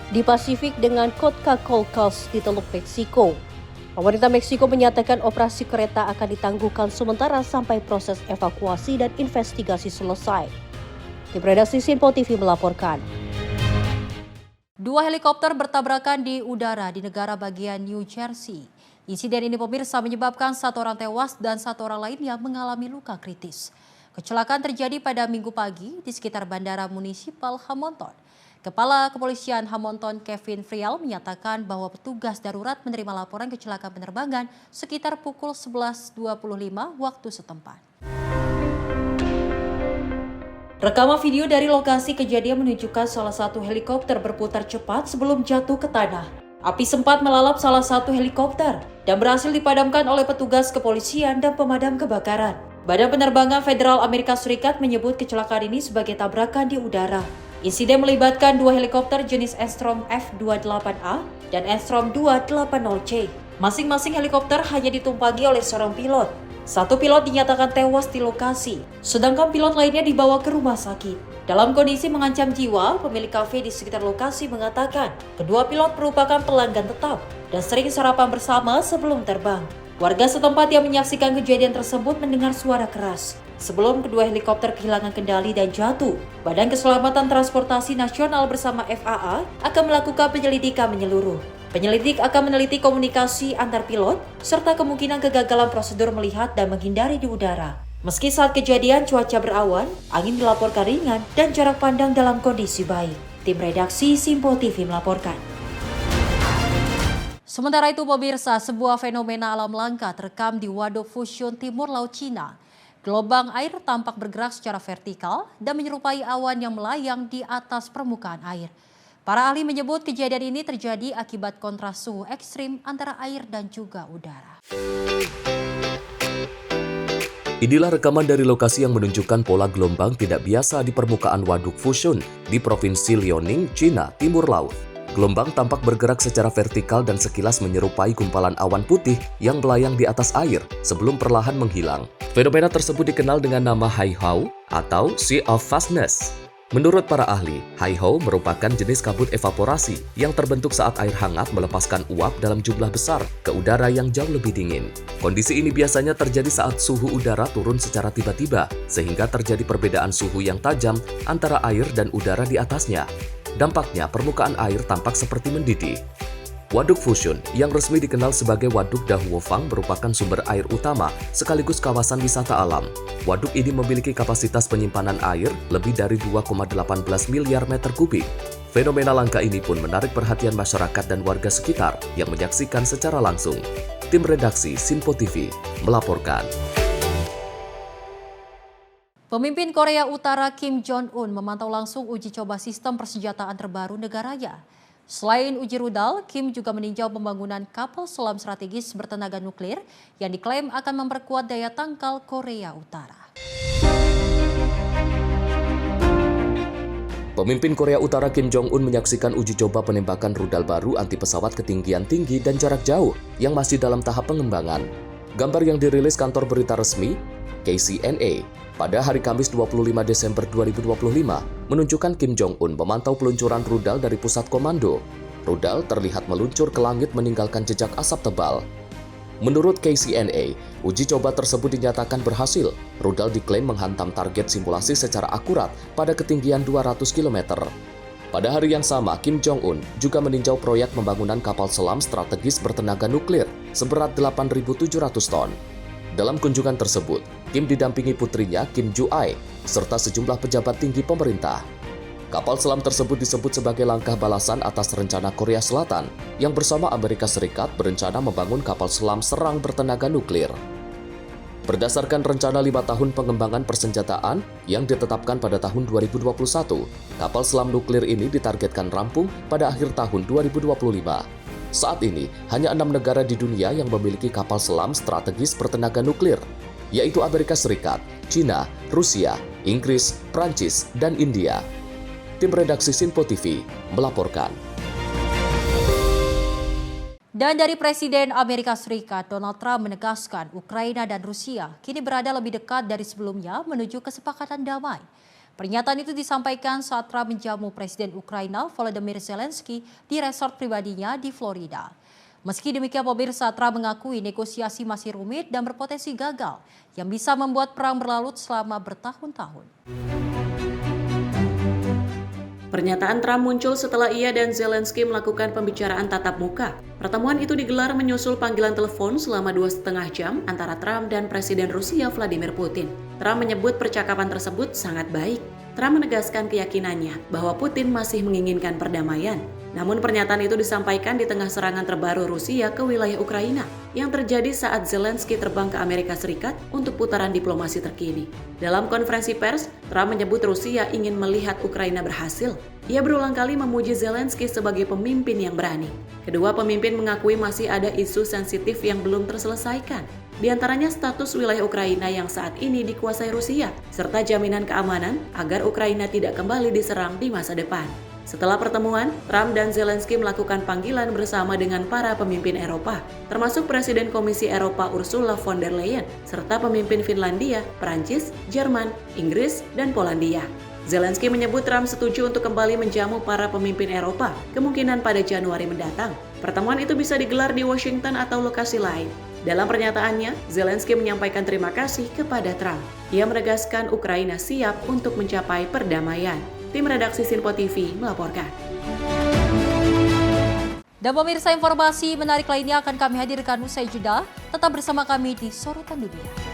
di Pasifik dengan Coatzacoalcos di Teluk Meksiko. Pemerintah Meksiko menyatakan operasi kereta akan ditangguhkan sementara sampai proses evakuasi dan investigasi selesai. Tim redaksi Simpo TV melaporkan. 2 helikopter bertabrakan di udara di negara bagian New Jersey. Insiden ini pemirsa menyebabkan 1 orang tewas dan 1 orang lainnya mengalami luka kritis. Kecelakaan terjadi pada Minggu pagi di sekitar Bandara Munisipal Hamilton. Kepala Kepolisian Hamilton Kevin Friel menyatakan bahwa petugas darurat menerima laporan kecelakaan penerbangan sekitar pukul 11.25 waktu setempat. Rekaman video dari lokasi kejadian menunjukkan salah satu helikopter berputar cepat sebelum jatuh ke tanah. Api sempat melalap salah satu helikopter dan berhasil dipadamkan oleh petugas kepolisian dan pemadam kebakaran. Badan Penerbangan Federal Amerika Serikat menyebut kecelakaan ini sebagai tabrakan di udara. Insiden melibatkan 2 helikopter jenis Aerostrom F-28A dan Aerostrom 280C. Masing-masing helikopter hanya ditumpangi oleh seorang pilot. 1 pilot dinyatakan tewas di lokasi, sedangkan pilot lainnya dibawa ke rumah sakit. Dalam kondisi mengancam jiwa, pemilik kafe di sekitar lokasi mengatakan kedua pilot merupakan pelanggan tetap dan sering sarapan bersama sebelum terbang. Warga setempat yang menyaksikan kejadian tersebut mendengar suara keras. Sebelum kedua helikopter kehilangan kendali dan jatuh, Badan Keselamatan Transportasi Nasional bersama FAA akan melakukan penyelidikan menyeluruh. Penyelidik akan meneliti komunikasi antar pilot serta kemungkinan kegagalan prosedur melihat dan menghindari di udara. Meski saat kejadian cuaca berawan, angin dilaporkan ringan dan jarak pandang dalam kondisi baik. Tim redaksi Simpo TV melaporkan. Sementara itu pemirsa, sebuah fenomena alam langka terekam di Waduk Fushun Timur Laut Cina. Gelombang air tampak bergerak secara vertikal dan menyerupai awan yang melayang di atas permukaan air. Para ahli menyebut kejadian ini terjadi akibat kontras suhu ekstrim antara air dan juga udara. Inilah rekaman dari lokasi yang menunjukkan pola gelombang tidak biasa di permukaan Waduk Fushun di Provinsi Liaoning, Cina, Timur Laut. Gelombang tampak bergerak secara vertikal dan sekilas menyerupai gumpalan awan putih yang melayang di atas air sebelum perlahan menghilang. Fenomena tersebut dikenal dengan nama Haihao atau Sea of Vastness. Menurut para ahli, Haihao merupakan jenis kabut evaporasi yang terbentuk saat air hangat melepaskan uap dalam jumlah besar ke udara yang jauh lebih dingin. Kondisi ini biasanya terjadi saat suhu udara turun secara tiba-tiba, sehingga terjadi perbedaan suhu yang tajam antara air dan udara di atasnya. Dampaknya, permukaan air tampak seperti mendidih. Waduk Fushun, yang resmi dikenal sebagai Waduk Dahuofang, merupakan sumber air utama sekaligus kawasan wisata alam. Waduk ini memiliki kapasitas penyimpanan air lebih dari 2,18 miliar meter kubik. Fenomena langka ini pun menarik perhatian masyarakat dan warga sekitar yang menyaksikan secara langsung. Tim redaksi Simpo TV melaporkan. Pemimpin Korea Utara Kim Jong-un memantau langsung uji coba sistem persenjataan terbaru negaranya. Selain uji rudal, Kim juga meninjau pembangunan kapal selam strategis bertenaga nuklir yang diklaim akan memperkuat daya tangkal Korea Utara. Pemimpin Korea Utara Kim Jong-un menyaksikan uji coba penembakan rudal baru anti pesawat ketinggian tinggi dan jarak jauh yang masih dalam tahap pengembangan. Gambar yang dirilis kantor berita resmi KCNA pada hari Kamis 25 Desember 2025 menunjukkan Kim Jong-un memantau peluncuran rudal dari pusat komando. Rudal terlihat meluncur ke langit meninggalkan jejak asap tebal. Menurut KCNA, uji coba tersebut dinyatakan berhasil. Rudal diklaim menghantam target simulasi secara akurat pada ketinggian 200 km. Pada hari yang sama, Kim Jong-un juga meninjau proyek pembangunan kapal selam strategis bertenaga nuklir seberat 8.700 ton. Dalam kunjungan tersebut, Kim didampingi putrinya Kim Ju-ae serta sejumlah pejabat tinggi pemerintah. Kapal selam tersebut disebut sebagai langkah balasan atas rencana Korea Selatan yang bersama Amerika Serikat berencana membangun kapal selam serang bertenaga nuklir. Berdasarkan rencana 5 tahun pengembangan persenjataan yang ditetapkan pada tahun 2021, kapal selam nuklir ini ditargetkan rampung pada akhir tahun 2025. Saat ini, hanya 6 negara di dunia yang memiliki kapal selam strategis bertenaga nuklir, yaitu Amerika Serikat, China, Rusia, Inggris, Prancis, dan India. Tim redaksi Simpo TV melaporkan. Dan dari Presiden Amerika Serikat, Donald Trump menegaskan Ukraina dan Rusia kini berada lebih dekat dari sebelumnya menuju kesepakatan damai. Pernyataan itu disampaikan saat Trump menjamu Presiden Ukraina Volodymyr Zelensky di resort pribadinya di Florida. Meski demikian, pemirsa, Trump mengakui negosiasi masih rumit dan berpotensi gagal yang bisa membuat perang berlarut selama bertahun-tahun. Pernyataan Trump muncul setelah ia dan Zelensky melakukan pembicaraan tatap muka. Pertemuan itu digelar menyusul panggilan telepon selama 2,5 jam antara Trump dan Presiden Rusia Vladimir Putin. Trump menyebut percakapan tersebut sangat baik. Trump menegaskan keyakinannya bahwa Putin masih menginginkan perdamaian. Namun pernyataan itu disampaikan di tengah serangan terbaru Rusia ke wilayah Ukraina yang terjadi saat Zelensky terbang ke Amerika Serikat untuk putaran diplomasi terkini. Dalam konferensi pers, Trump menyebut Rusia ingin melihat Ukraina berhasil. Ia berulang kali memuji Zelensky sebagai pemimpin yang berani. Kedua pemimpin mengakui masih ada isu sensitif yang belum terselesaikan. Di antaranya status wilayah Ukraina yang saat ini dikuasai Rusia, serta jaminan keamanan agar Ukraina tidak kembali diserang di masa depan. Setelah pertemuan, Trump dan Zelensky melakukan panggilan bersama dengan para pemimpin Eropa, termasuk Presiden Komisi Eropa Ursula von der Leyen, serta pemimpin Finlandia, Prancis, Jerman, Inggris, dan Polandia. Zelensky menyebut Trump setuju untuk kembali menjamu para pemimpin Eropa, kemungkinan pada Januari mendatang. Pertemuan itu bisa digelar di Washington atau lokasi lain. Dalam pernyataannya, Zelensky menyampaikan terima kasih kepada Trump. Ia menegaskan Ukraina siap untuk mencapai perdamaian. Tim redaksi Sinpo TV melaporkan. Dan pemirsa, informasi menarik lainnya akan kami hadirkan usai jeda. Tetap bersama kami di Sorotan Dunia.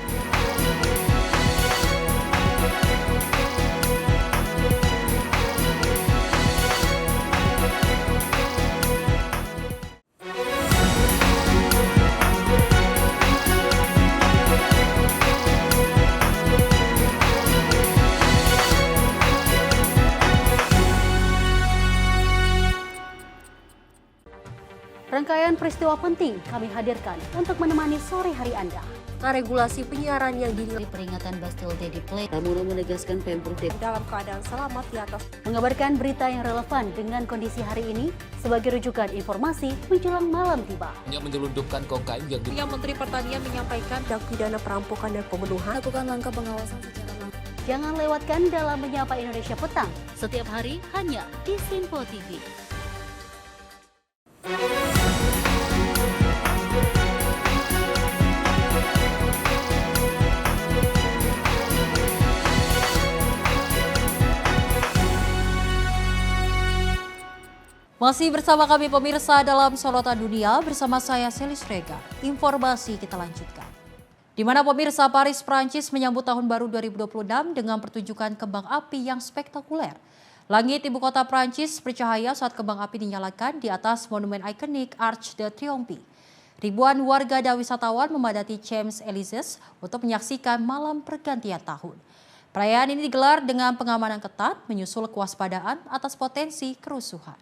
Rangkaian peristiwa penting kami hadirkan untuk menemani sore hari Anda. Regulasi penyiaran yang dinilai Peringatan Bastille Day di Play. Kapolri menegaskan Pemprov DKI dalam keadaan selamat di atas. Mengabarkan berita yang relevan dengan kondisi hari ini sebagai rujukan informasi menjelang malam tiba. Yang menyelundupkan kokain yang Menteri Pertanian menyampaikan Tindak pidana perampokan dan pembunuhan. Lakukan langkah pengawasan secara langsung. Jangan lewatkan dalam Menyapa Indonesia Petang. setiap hari hanya di Sinpo TV. Masih bersama kami pemirsa dalam Sorotan Dunia bersama saya Selis Rega. Informasi kita lanjutkan. Di mana pemirsa, Paris, Prancis menyambut tahun baru 2026 dengan pertunjukan kembang api yang spektakuler. Langit ibu kota Prancis bercahaya saat kembang api dinyalakan di atas monumen ikonik Arc de Triomphe. Ribuan warga dan wisatawan memadati Champs-Élysées untuk menyaksikan malam pergantian tahun. Perayaan ini digelar dengan pengamanan ketat menyusul kewaspadaan atas potensi kerusuhan.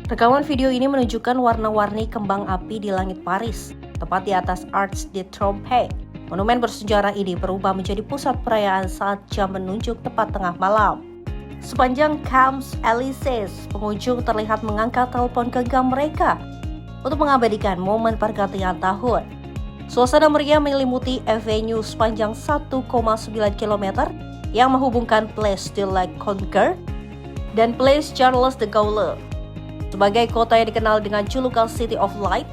Rekaman video ini menunjukkan warna-warni kembang api di langit Paris, tepat di atas Arc de Triomphe. Monumen bersejarah ini berubah menjadi pusat perayaan saat jam menunjuk tepat tengah malam. Sepanjang Champs-Élysées, pengunjung terlihat mengangkat telepon genggam mereka untuk mengabadikan momen pergantian tahun. Suasana meriah menyelimuti avenue sepanjang 1,9 km yang menghubungkan Place de la Concorde dan Place Charles de Gaulle. Sebagai kota yang dikenal dengan julukan City of Light,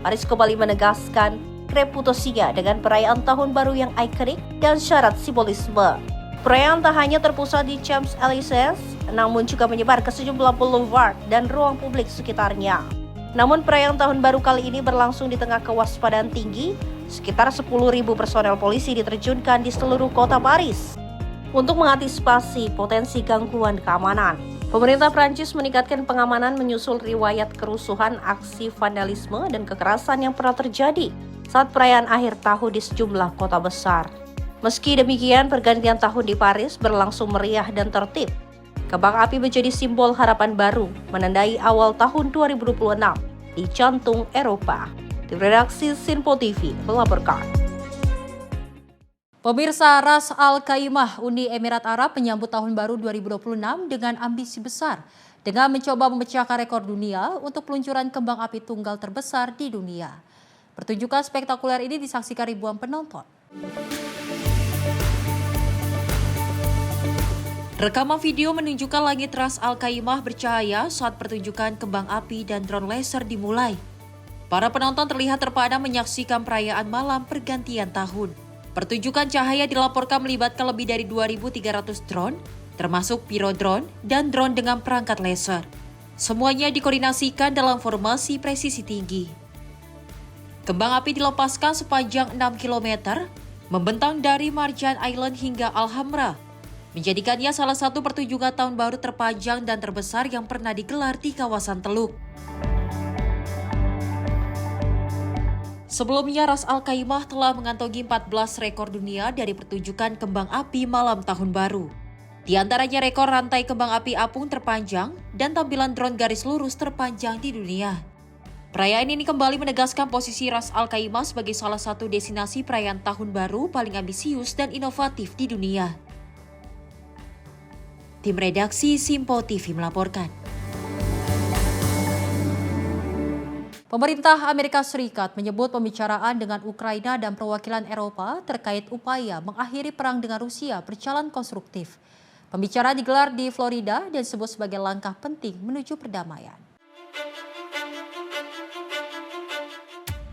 Paris kembali menegaskan reputasinya dengan perayaan tahun baru yang ikonik dan syarat simbolisme. Perayaan tak hanya terpusat di Champs-Élysées, namun juga menyebar ke sejumlah boulevard dan ruang publik sekitarnya. Namun perayaan tahun baru kali ini berlangsung di tengah kewaspadaan tinggi, sekitar 10.000 personel polisi diterjunkan di seluruh kota Paris untuk mengantisipasi potensi gangguan keamanan. Pemerintah Prancis meningkatkan pengamanan menyusul riwayat kerusuhan, aksi vandalisme, dan kekerasan yang pernah terjadi saat perayaan akhir tahun di sejumlah kota besar. Meski demikian, pergantian tahun di Paris berlangsung meriah dan tertib. Kembang api menjadi simbol harapan baru, menandai awal tahun 2026 di jantung Eropa. Tim redaksi Sinpo TV melaporkan. Pemirsa, Ras Al Khaimah Uni Emirat Arab menyambut tahun baru 2026 dengan ambisi besar dengan mencoba memecahkan rekor dunia untuk peluncuran kembang api tunggal terbesar di dunia. Pertunjukan spektakuler ini disaksikan ribuan penonton. Rekaman video menunjukkan langit Ras Al Khaimah bercahaya saat pertunjukan kembang api dan drone laser dimulai. Para penonton terlihat terpana menyaksikan perayaan malam pergantian tahun. Pertunjukan cahaya dilaporkan melibatkan lebih dari 2.300 drone, termasuk piro drone dan drone dengan perangkat laser. Semuanya dikoordinasikan dalam formasi presisi tinggi. Kembang api dilepaskan sepanjang 6 km, membentang dari Marjan Island hingga Alhambra, menjadikannya salah satu pertunjukan tahun baru terpanjang dan terbesar yang pernah digelar di kawasan Teluk. Sebelumnya, Ras Al Khaimah telah mengantongi 14 rekor dunia dari pertunjukan kembang api malam tahun baru. Di antaranya rekor rantai kembang api apung terpanjang dan tampilan drone garis lurus terpanjang di dunia. Perayaan ini kembali menegaskan posisi Ras Al Khaimah sebagai salah satu destinasi perayaan tahun baru paling ambisius dan inovatif di dunia. Tim redaksi Sinpo TV melaporkan. Pemerintah Amerika Serikat menyebut pembicaraan dengan Ukraina dan perwakilan Eropa terkait upaya mengakhiri perang dengan Rusia berjalan konstruktif. Pembicaraan digelar di Florida dan disebut sebagai langkah penting menuju perdamaian.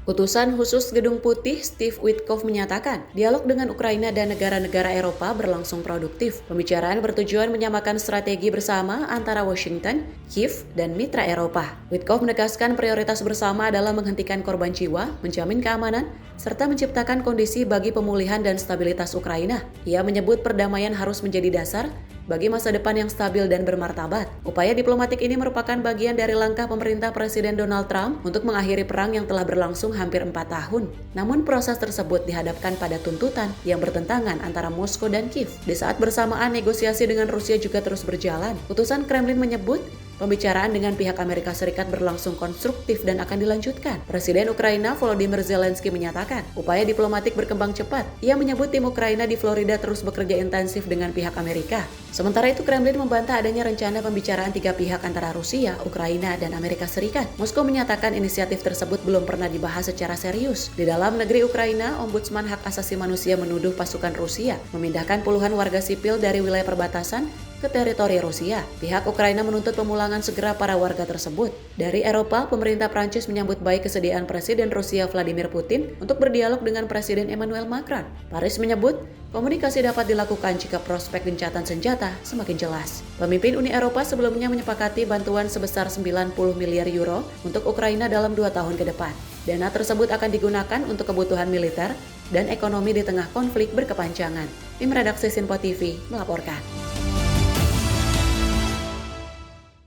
Utusan khusus Gedung Putih Steve Witkoff menyatakan, dialog dengan Ukraina dan negara-negara Eropa berlangsung produktif. Pembicaraan bertujuan menyamakan strategi bersama antara Washington, Kiev, dan mitra Eropa. Witkoff menegaskan prioritas bersama adalah menghentikan korban jiwa, menjamin keamanan, serta menciptakan kondisi bagi pemulihan dan stabilitas Ukraina. Ia menyebut perdamaian harus menjadi dasar bagi masa depan yang stabil dan bermartabat. Upaya diplomatik ini merupakan bagian dari langkah pemerintah Presiden Donald Trump untuk mengakhiri perang yang telah berlangsung hampir 4 tahun. Namun proses tersebut dihadapkan pada tuntutan yang bertentangan antara Moskow dan Kiev. Di saat bersamaan negosiasi dengan Rusia juga terus berjalan. Utusan Kremlin menyebut pembicaraan dengan pihak Amerika Serikat berlangsung konstruktif dan akan dilanjutkan. Presiden Ukraina Volodymyr Zelensky menyatakan, upaya diplomatik berkembang cepat. Ia menyebut tim Ukraina di Florida terus bekerja intensif dengan pihak Amerika. Sementara itu, Kremlin membantah adanya rencana pembicaraan 3 pihak antara Rusia, Ukraina, dan Amerika Serikat. Moskow menyatakan inisiatif tersebut belum pernah dibahas secara serius. Di dalam negeri Ukraina, Ombudsman Hak Asasi Manusia menuduh pasukan Rusia memindahkan puluhan warga sipil dari wilayah perbatasan ke teritori Rusia. Pihak Ukraina menuntut pemulangan segera para warga tersebut. Dari Eropa, pemerintah Prancis menyambut baik kesediaan Presiden Rusia Vladimir Putin untuk berdialog dengan Presiden Emmanuel Macron. Paris menyebut komunikasi dapat dilakukan jika prospek gencatan senjata semakin jelas. Pemimpin Uni Eropa sebelumnya menyepakati bantuan sebesar 90 miliar euro untuk Ukraina dalam 2 tahun ke depan. Dana tersebut akan digunakan untuk kebutuhan militer dan ekonomi di tengah konflik berkepanjangan. Tim redaksi Sinpo TV melaporkan.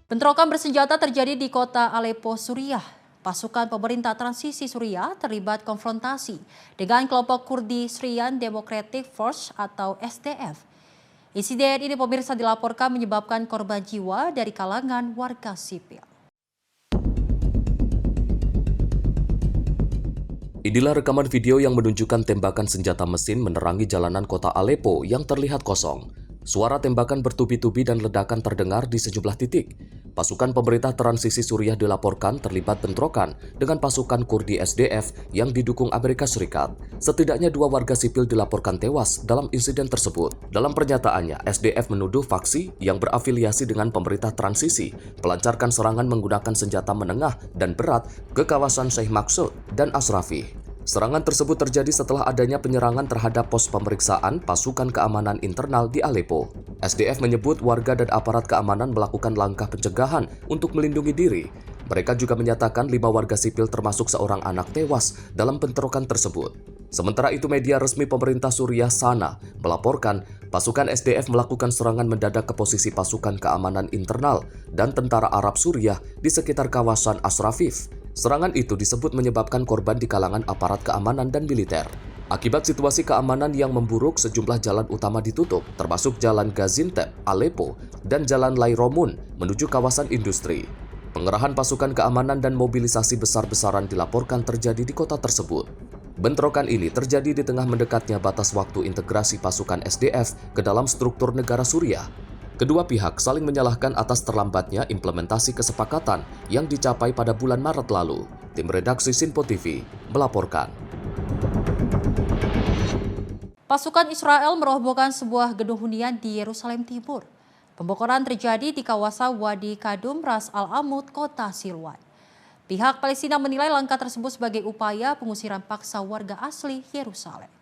Bentrokan bersenjata terjadi di kota Aleppo, Suriah. Pasukan pemerintah transisi Suriah terlibat konfrontasi dengan kelompok Kurdi Syrian Democratic Force atau SDF. Insiden ini pemirsa dilaporkan menyebabkan korban jiwa dari kalangan warga sipil. Inilah rekaman video yang menunjukkan tembakan senjata mesin menerangi jalanan kota Aleppo yang terlihat kosong. Suara tembakan bertubi-tubi dan ledakan terdengar di sejumlah titik. Pasukan pemerintah transisi Suriah dilaporkan terlibat bentrokan dengan pasukan Kurdi SDF yang didukung Amerika Serikat. Setidaknya 2 warga sipil dilaporkan tewas dalam insiden tersebut. Dalam pernyataannya, SDF menuduh faksi yang berafiliasi dengan pemerintah transisi melancarkan serangan menggunakan senjata menengah dan berat ke kawasan Sheikh Maksud dan Asrafi. Serangan tersebut terjadi setelah adanya penyerangan terhadap pos pemeriksaan pasukan keamanan internal di Aleppo. SDF menyebut warga dan aparat keamanan melakukan langkah pencegahan untuk melindungi diri. Mereka juga menyatakan 5 warga sipil termasuk seorang anak tewas dalam bentrokan tersebut. Sementara itu, media resmi pemerintah Suriah Sana melaporkan pasukan SDF melakukan serangan mendadak ke posisi pasukan keamanan internal dan tentara Arab Suriah di sekitar kawasan Asrafif. Serangan itu disebut menyebabkan korban di kalangan aparat keamanan dan militer. Akibat situasi keamanan yang memburuk, sejumlah jalan utama ditutup, termasuk Jalan Gaziantep, Aleppo, dan Jalan Lairomun menuju kawasan industri. Pengerahan pasukan keamanan dan mobilisasi besar-besaran dilaporkan terjadi di kota tersebut. Bentrokan ini terjadi di tengah mendekatnya batas waktu integrasi pasukan SDF ke dalam struktur negara Suriah. Kedua pihak saling menyalahkan atas terlambatnya implementasi kesepakatan yang dicapai pada bulan Maret lalu. Tim redaksi Sinpo TV melaporkan. Pasukan Israel merobohkan sebuah gedung hunian di Yerusalem Timur. Pembongkaran terjadi di kawasan Wadi Kadum, Ras Al-Amud, kota Silwan. Pihak Palestina menilai langkah tersebut sebagai upaya pengusiran paksa warga asli Yerusalem.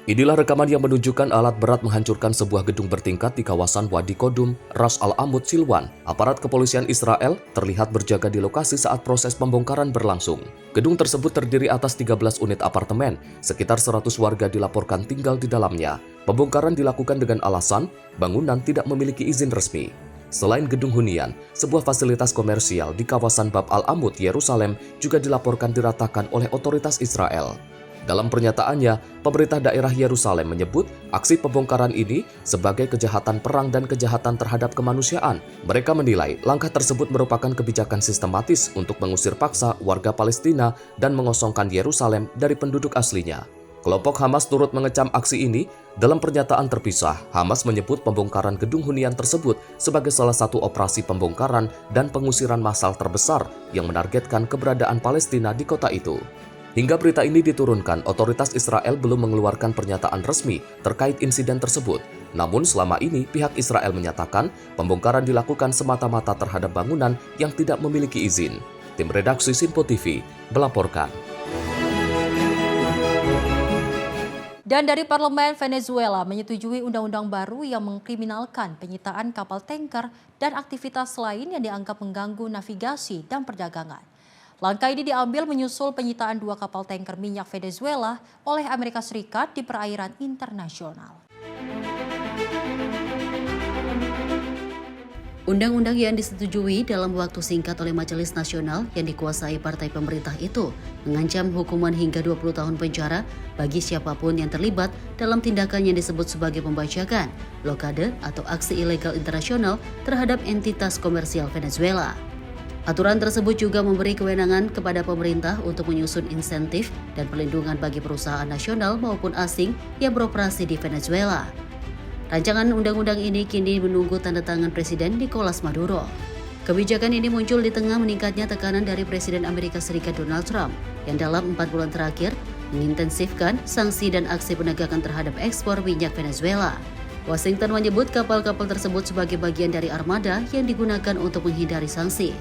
Inilah rekaman yang menunjukkan alat berat menghancurkan sebuah gedung bertingkat di kawasan Wadi Kadum, Ras Al-Amud, Silwan. Aparat kepolisian Israel terlihat berjaga di lokasi saat proses pembongkaran berlangsung. Gedung tersebut terdiri atas 13 unit apartemen, sekitar 100 warga dilaporkan tinggal di dalamnya. Pembongkaran dilakukan dengan alasan bangunan tidak memiliki izin resmi. Selain gedung hunian, sebuah fasilitas komersial di kawasan Bab Al-Amud, Yerusalem juga dilaporkan diratakan oleh otoritas Israel. Dalam pernyataannya, pemerintah daerah Yerusalem menyebut aksi pembongkaran ini sebagai kejahatan perang dan kejahatan terhadap kemanusiaan. Mereka menilai langkah tersebut merupakan kebijakan sistematis untuk mengusir paksa warga Palestina dan mengosongkan Yerusalem dari penduduk aslinya. Kelompok Hamas turut mengecam aksi ini. Dalam pernyataan terpisah, Hamas menyebut pembongkaran gedung hunian tersebut sebagai salah satu operasi pembongkaran dan pengusiran massal terbesar yang menargetkan keberadaan Palestina di kota itu. Hingga berita ini diturunkan, otoritas Israel belum mengeluarkan pernyataan resmi terkait insiden tersebut. Namun selama ini pihak Israel menyatakan pembongkaran dilakukan semata-mata terhadap bangunan yang tidak memiliki izin. Tim redaksi Sinpo TV melaporkan. Dan dari Parlemen Venezuela menyetujui undang-undang baru yang mengkriminalkan penyitaan kapal tanker dan aktivitas lain yang dianggap mengganggu navigasi dan perdagangan. Langkah ini diambil menyusul penyitaan 2 kapal tanker minyak Venezuela oleh Amerika Serikat di perairan internasional. Undang-undang yang disetujui dalam waktu singkat oleh Majelis Nasional yang dikuasai partai pemerintah itu mengancam hukuman hingga 20 tahun penjara bagi siapapun yang terlibat dalam tindakan yang disebut sebagai pembajakan, blokade atau aksi ilegal internasional terhadap entitas komersial Venezuela. Aturan tersebut juga memberi kewenangan kepada pemerintah untuk menyusun insentif dan perlindungan bagi perusahaan nasional maupun asing yang beroperasi di Venezuela. Rancangan undang-undang ini kini menunggu tanda tangan Presiden Nicolas Maduro. Kebijakan ini muncul di tengah meningkatnya tekanan dari Presiden Amerika Serikat Donald Trump yang dalam 4 bulan terakhir mengintensifkan sanksi dan aksi penegakan terhadap ekspor minyak Venezuela. Washington menyebut kapal-kapal tersebut sebagai bagian dari armada yang digunakan untuk menghindari sanksi.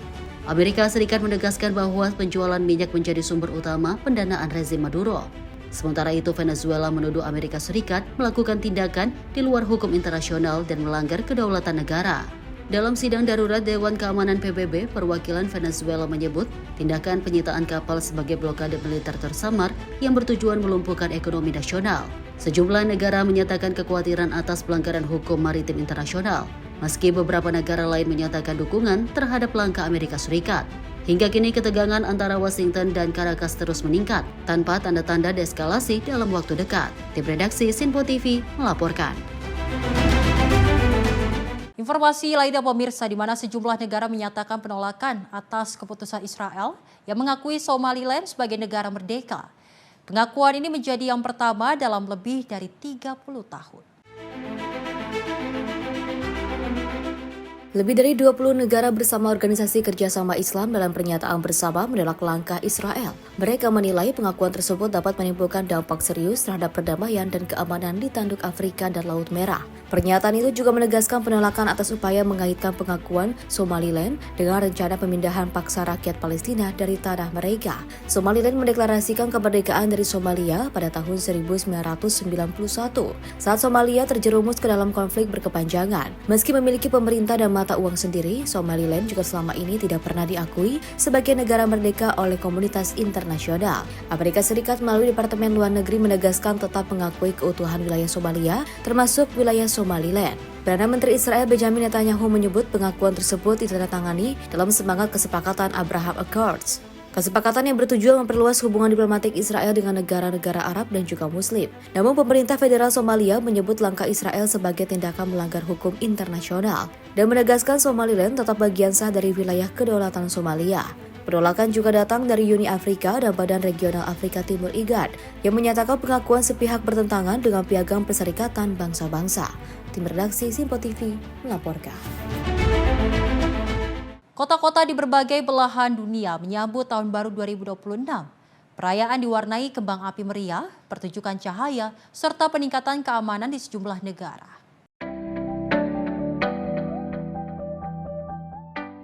Amerika Serikat menegaskan bahwa penjualan minyak menjadi sumber utama pendanaan rezim Maduro. Sementara itu, Venezuela menuduh Amerika Serikat melakukan tindakan di luar hukum internasional dan melanggar kedaulatan negara. Dalam sidang darurat Dewan Keamanan PBB, perwakilan Venezuela menyebut tindakan penyitaan kapal sebagai blokade militer tersamar yang bertujuan melumpuhkan ekonomi nasional. Sejumlah negara menyatakan kekhawatiran atas pelanggaran hukum maritim internasional, meski beberapa negara lain menyatakan dukungan terhadap langkah Amerika Serikat. Hingga kini ketegangan antara Washington dan Caracas terus meningkat tanpa tanda-tanda deeskalasi dalam waktu dekat. Tim redaksi Sinpo TV melaporkan. Informasi lainnya pemirsa, di mana sejumlah negara menyatakan penolakan atas keputusan Israel yang mengakui Somaliland sebagai negara merdeka. Pengakuan ini menjadi yang pertama dalam lebih dari 30 tahun. Lebih dari 20 negara bersama Organisasi Kerjasama Islam dalam pernyataan bersama menolak langkah Israel. Mereka menilai pengakuan tersebut dapat menimbulkan dampak serius terhadap perdamaian dan keamanan di Tanduk Afrika dan Laut Merah. Pernyataan itu juga menegaskan penolakan atas upaya mengaitkan pengakuan Somaliland dengan rencana pemindahan paksa rakyat Palestina dari tanah mereka. Somaliland mendeklarasikan kemerdekaan dari Somalia pada tahun 1991 saat Somalia terjerumus ke dalam konflik berkepanjangan. Meski memiliki pemerintah dan mata uang sendiri, Somaliland juga selama ini tidak pernah diakui sebagai negara merdeka oleh komunitas internasional. Amerika Serikat melalui Departemen Luar Negeri menegaskan tetap mengakui keutuhan wilayah Somalia, termasuk wilayah Somaliland. Perdana Menteri Israel Benjamin Netanyahu menyebut pengakuan tersebut ditandatangani dalam semangat kesepakatan Abraham Accords. Kesepakatan yang bertujuan memperluas hubungan diplomatik Israel dengan negara-negara Arab dan juga Muslim. Namun pemerintah federal Somalia menyebut langkah Israel sebagai tindakan melanggar hukum internasional dan menegaskan Somaliland tetap bagian sah dari wilayah kedaulatan Somalia. Penolakan juga datang dari Uni Afrika dan Badan Regional Afrika Timur IGAD yang menyatakan pengakuan sepihak bertentangan dengan Piagam Perserikatan Bangsa-Bangsa. Tim redaksi Sinpo TV melaporkan. Kota-kota di berbagai belahan dunia menyambut Tahun Baru 2026. Perayaan diwarnai kembang api meriah, pertunjukan cahaya, serta peningkatan keamanan di sejumlah negara.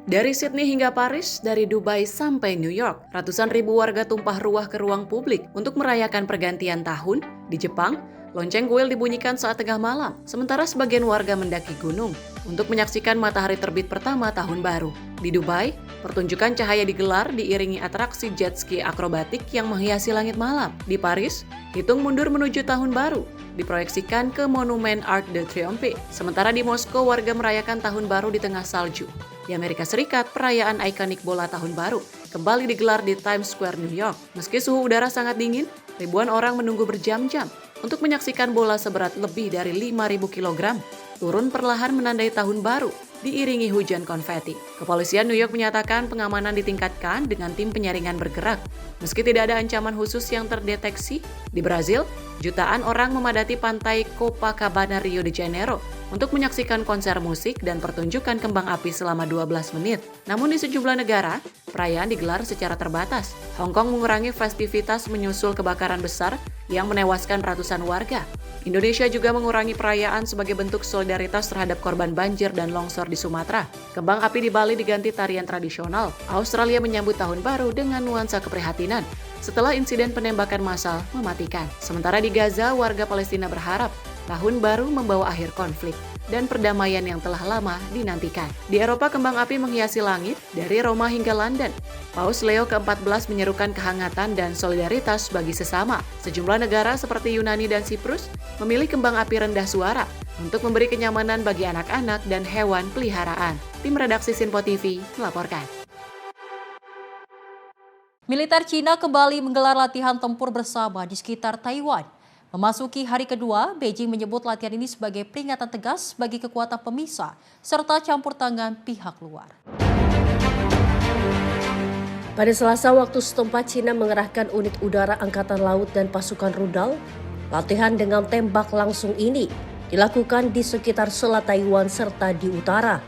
Dari Sydney hingga Paris, dari Dubai sampai New York, ratusan ribu warga tumpah ruah ke ruang publik untuk merayakan pergantian tahun. Di Jepang, lonceng kuil dibunyikan saat tengah malam, sementara sebagian warga mendaki gunung untuk menyaksikan matahari terbit pertama tahun baru. Di Dubai, pertunjukan cahaya digelar diiringi atraksi jet ski akrobatik yang menghiasi langit malam. Di Paris, hitung mundur menuju tahun baru diproyeksikan ke Monumen Arc de Triomphe. Sementara di Moskow, warga merayakan tahun baru di tengah salju. Di Amerika Serikat, perayaan ikonik bola tahun baru kembali digelar di Times Square, New York. Meski suhu udara sangat dingin, ribuan orang menunggu berjam-jam untuk menyaksikan bola seberat lebih dari 5.000 kg turun perlahan menandai tahun baru, diiringi hujan konveti. Kepolisian New York menyatakan pengamanan ditingkatkan dengan tim penyaringan bergerak. Meski tidak ada ancaman khusus yang terdeteksi, di Brazil, jutaan orang memadati pantai Copacabana, Rio de Janeiro untuk menyaksikan konser musik dan pertunjukan kembang api selama 12 menit. Namun di sejumlah negara, perayaan digelar secara terbatas. Hong Kong mengurangi festivitas menyusul kebakaran besar yang menewaskan ratusan warga. Indonesia juga mengurangi perayaan sebagai bentuk solidaritas terhadap korban banjir dan longsor di Sumatera. Kembang api di Bali diganti tarian tradisional. Australia menyambut tahun baru dengan nuansa keprihatinan setelah insiden penembakan massal mematikan. Sementara di Gaza, warga Palestina berharap tahun baru membawa akhir konflik dan perdamaian yang telah lama dinantikan. Di Eropa, kembang api menghiasi langit dari Roma hingga London. Paus Leo ke-14 menyerukan kehangatan dan solidaritas bagi sesama. Sejumlah negara seperti Yunani dan Siprus memilih kembang api rendah suara untuk memberi kenyamanan bagi anak-anak dan hewan peliharaan. Tim redaksi Sinpo TV melaporkan. Militer Cina kembali menggelar latihan tempur bersama di sekitar Taiwan. Memasuki hari kedua, Beijing menyebut latihan ini sebagai peringatan tegas bagi kekuatan pemisah serta campur tangan pihak luar. Pada Selasa waktu setempat, Cina mengerahkan unit udara Angkatan Laut dan pasukan rudal. Latihan dengan tembak langsung ini dilakukan di sekitar Selat Taiwan serta di utara,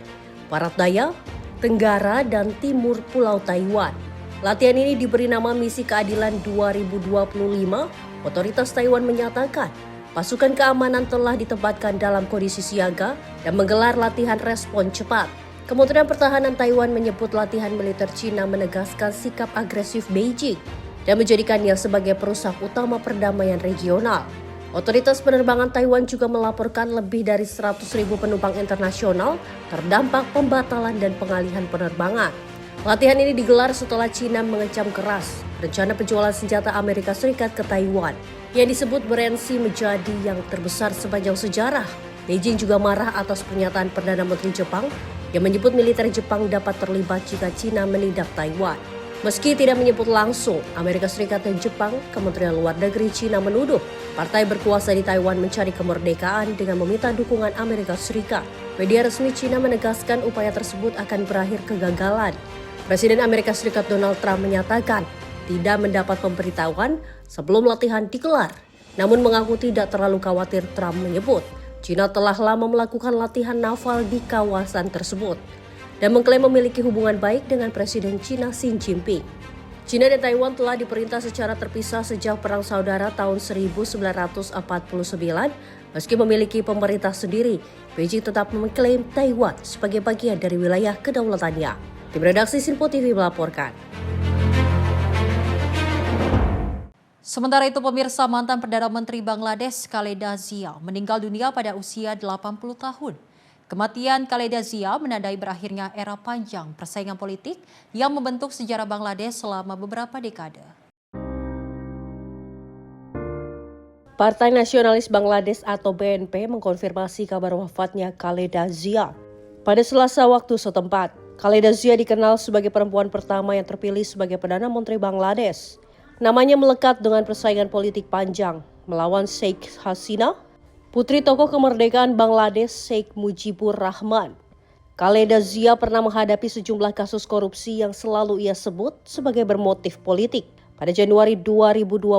barat daya, tenggara, dan timur Pulau Taiwan. Latihan ini diberi nama Misi Keadilan 2025. Otoritas Taiwan menyatakan pasukan keamanan telah ditempatkan dalam kondisi siaga dan menggelar latihan respon cepat. Kementerian Pertahanan Taiwan menyebut latihan militer Cina menegaskan sikap agresif Beijing dan menjadikannya sebagai perusak utama perdamaian regional. Otoritas penerbangan Taiwan juga melaporkan lebih dari 100.000 penumpang internasional terdampak pembatalan dan pengalihan penerbangan. Latihan ini digelar setelah Cina mengecam keras rencana penjualan senjata Amerika Serikat ke Taiwan yang disebut bereaksi menjadi yang terbesar sepanjang sejarah. Beijing juga marah atas pernyataan Perdana Menteri Jepang yang menyebut militer Jepang dapat terlibat jika Cina menindak Taiwan. Meski tidak menyebut langsung Amerika Serikat dan Jepang, Kementerian Luar Negeri Cina menuduh partai berkuasa di Taiwan mencari kemerdekaan dengan meminta dukungan Amerika Serikat. Media resmi Cina menegaskan upaya tersebut akan berakhir kegagalan. Presiden Amerika Serikat Donald Trump menyatakan tidak mendapat pemberitahuan sebelum latihan digelar. Namun mengaku tidak terlalu khawatir. Trump menyebut Cina telah lama melakukan latihan naval di kawasan tersebut dan mengklaim memiliki hubungan baik dengan Presiden Cina Xi Jinping. Cina dan Taiwan telah diperintah secara terpisah sejak Perang Saudara tahun 1949. Meski memiliki pemerintah sendiri, Beijing tetap mengklaim Taiwan sebagai bagian dari wilayah kedaulatannya. Tim redaksi Sinpo TV melaporkan. Sementara itu, pemirsa, mantan Perdana Menteri Bangladesh Khaleda Zia meninggal dunia pada usia 80 tahun. Kematian Khaleda Zia menandai berakhirnya era panjang persaingan politik yang membentuk sejarah Bangladesh selama beberapa dekade. Partai Nasionalis Bangladesh atau BNP mengkonfirmasi kabar wafatnya Khaleda Zia. Pada Selasa waktu setempat, Khaleda Zia dikenal sebagai perempuan pertama yang terpilih sebagai Perdana Menteri Bangladesh. Namanya melekat dengan persaingan politik panjang melawan Sheikh Hasina, putri tokoh kemerdekaan Bangladesh Sheikh Mujibur Rahman. Khaleda Zia pernah menghadapi sejumlah kasus korupsi yang selalu ia sebut sebagai bermotif politik. Pada Januari 2025,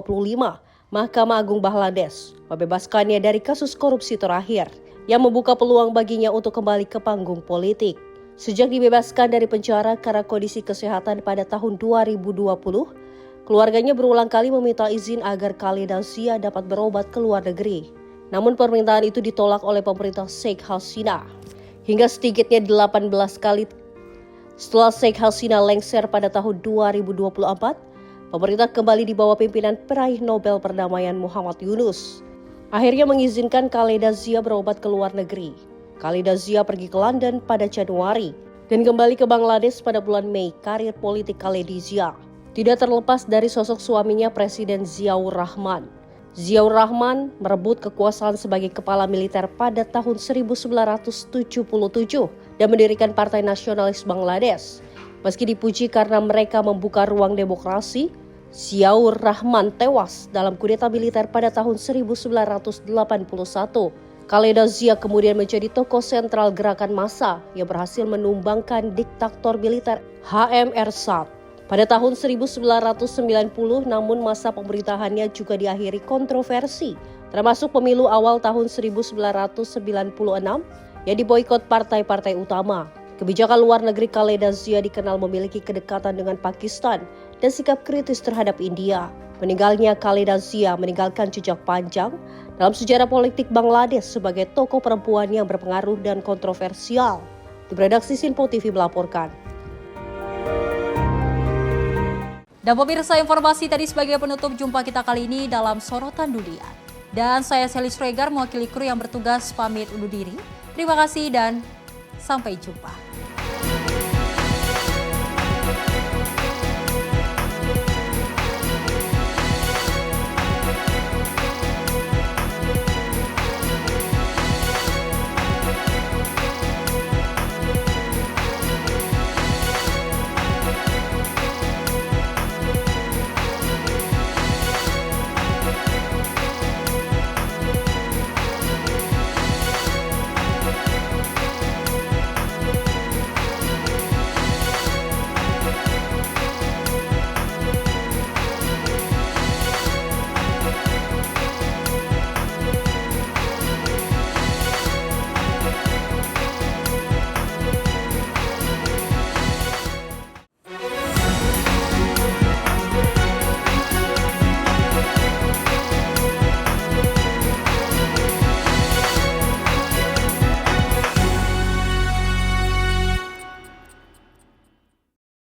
Mahkamah Agung Bangladesh membebaskannya dari kasus korupsi terakhir yang membuka peluang baginya untuk kembali ke panggung politik. Sejak dibebaskan dari penjara karena kondisi kesehatan pada tahun 2020, keluarganya berulang kali meminta izin agar Khaleda Zia dapat berobat ke luar negeri. Namun permintaan itu ditolak oleh pemerintah Sheikh Hasina. Hingga sedikitnya 18 kali setelah Sheikh Hasina lengser pada tahun 2024, pemerintah kembali di bawah pimpinan peraih Nobel Perdamaian Muhammad Yunus akhirnya mengizinkan Khaleda Zia berobat ke luar negeri. Khaleda Zia pergi ke London pada Januari dan kembali ke Bangladesh pada bulan Mei. Karir politik Khaleda Zia tidak terlepas dari sosok suaminya Presiden Ziaur Rahman. Ziaur Rahman merebut kekuasaan sebagai kepala militer pada tahun 1977 dan mendirikan Partai Nasionalis Bangladesh. Meski dipuji karena mereka membuka ruang demokrasi, Ziaur Rahman tewas dalam kudeta militer pada tahun 1981. Khaleda Zia kemudian menjadi tokoh sentral gerakan massa yang berhasil menumbangkan diktator militer HM Ershad. Pada tahun 1990, namun masa pemerintahannya juga diakhiri kontroversi, termasuk pemilu awal tahun 1996 yang diboikot partai-partai utama. Kebijakan luar negeri Khaleda Zia dikenal memiliki kedekatan dengan Pakistan dan sikap kritis terhadap India. Meninggalnya Khaleda Zia meninggalkan jejak panjang dalam sejarah politik Bangladesh sebagai tokoh perempuan yang berpengaruh dan kontroversial. Tim redaksi Sinpo TV melaporkan. Dan pemirsa, informasi tadi sebagai penutup jumpa kita kali ini dalam Sorotan Dunia. Dan saya Sally Sregar mewakili kru yang bertugas pamit undur diri. Terima kasih dan sampai jumpa.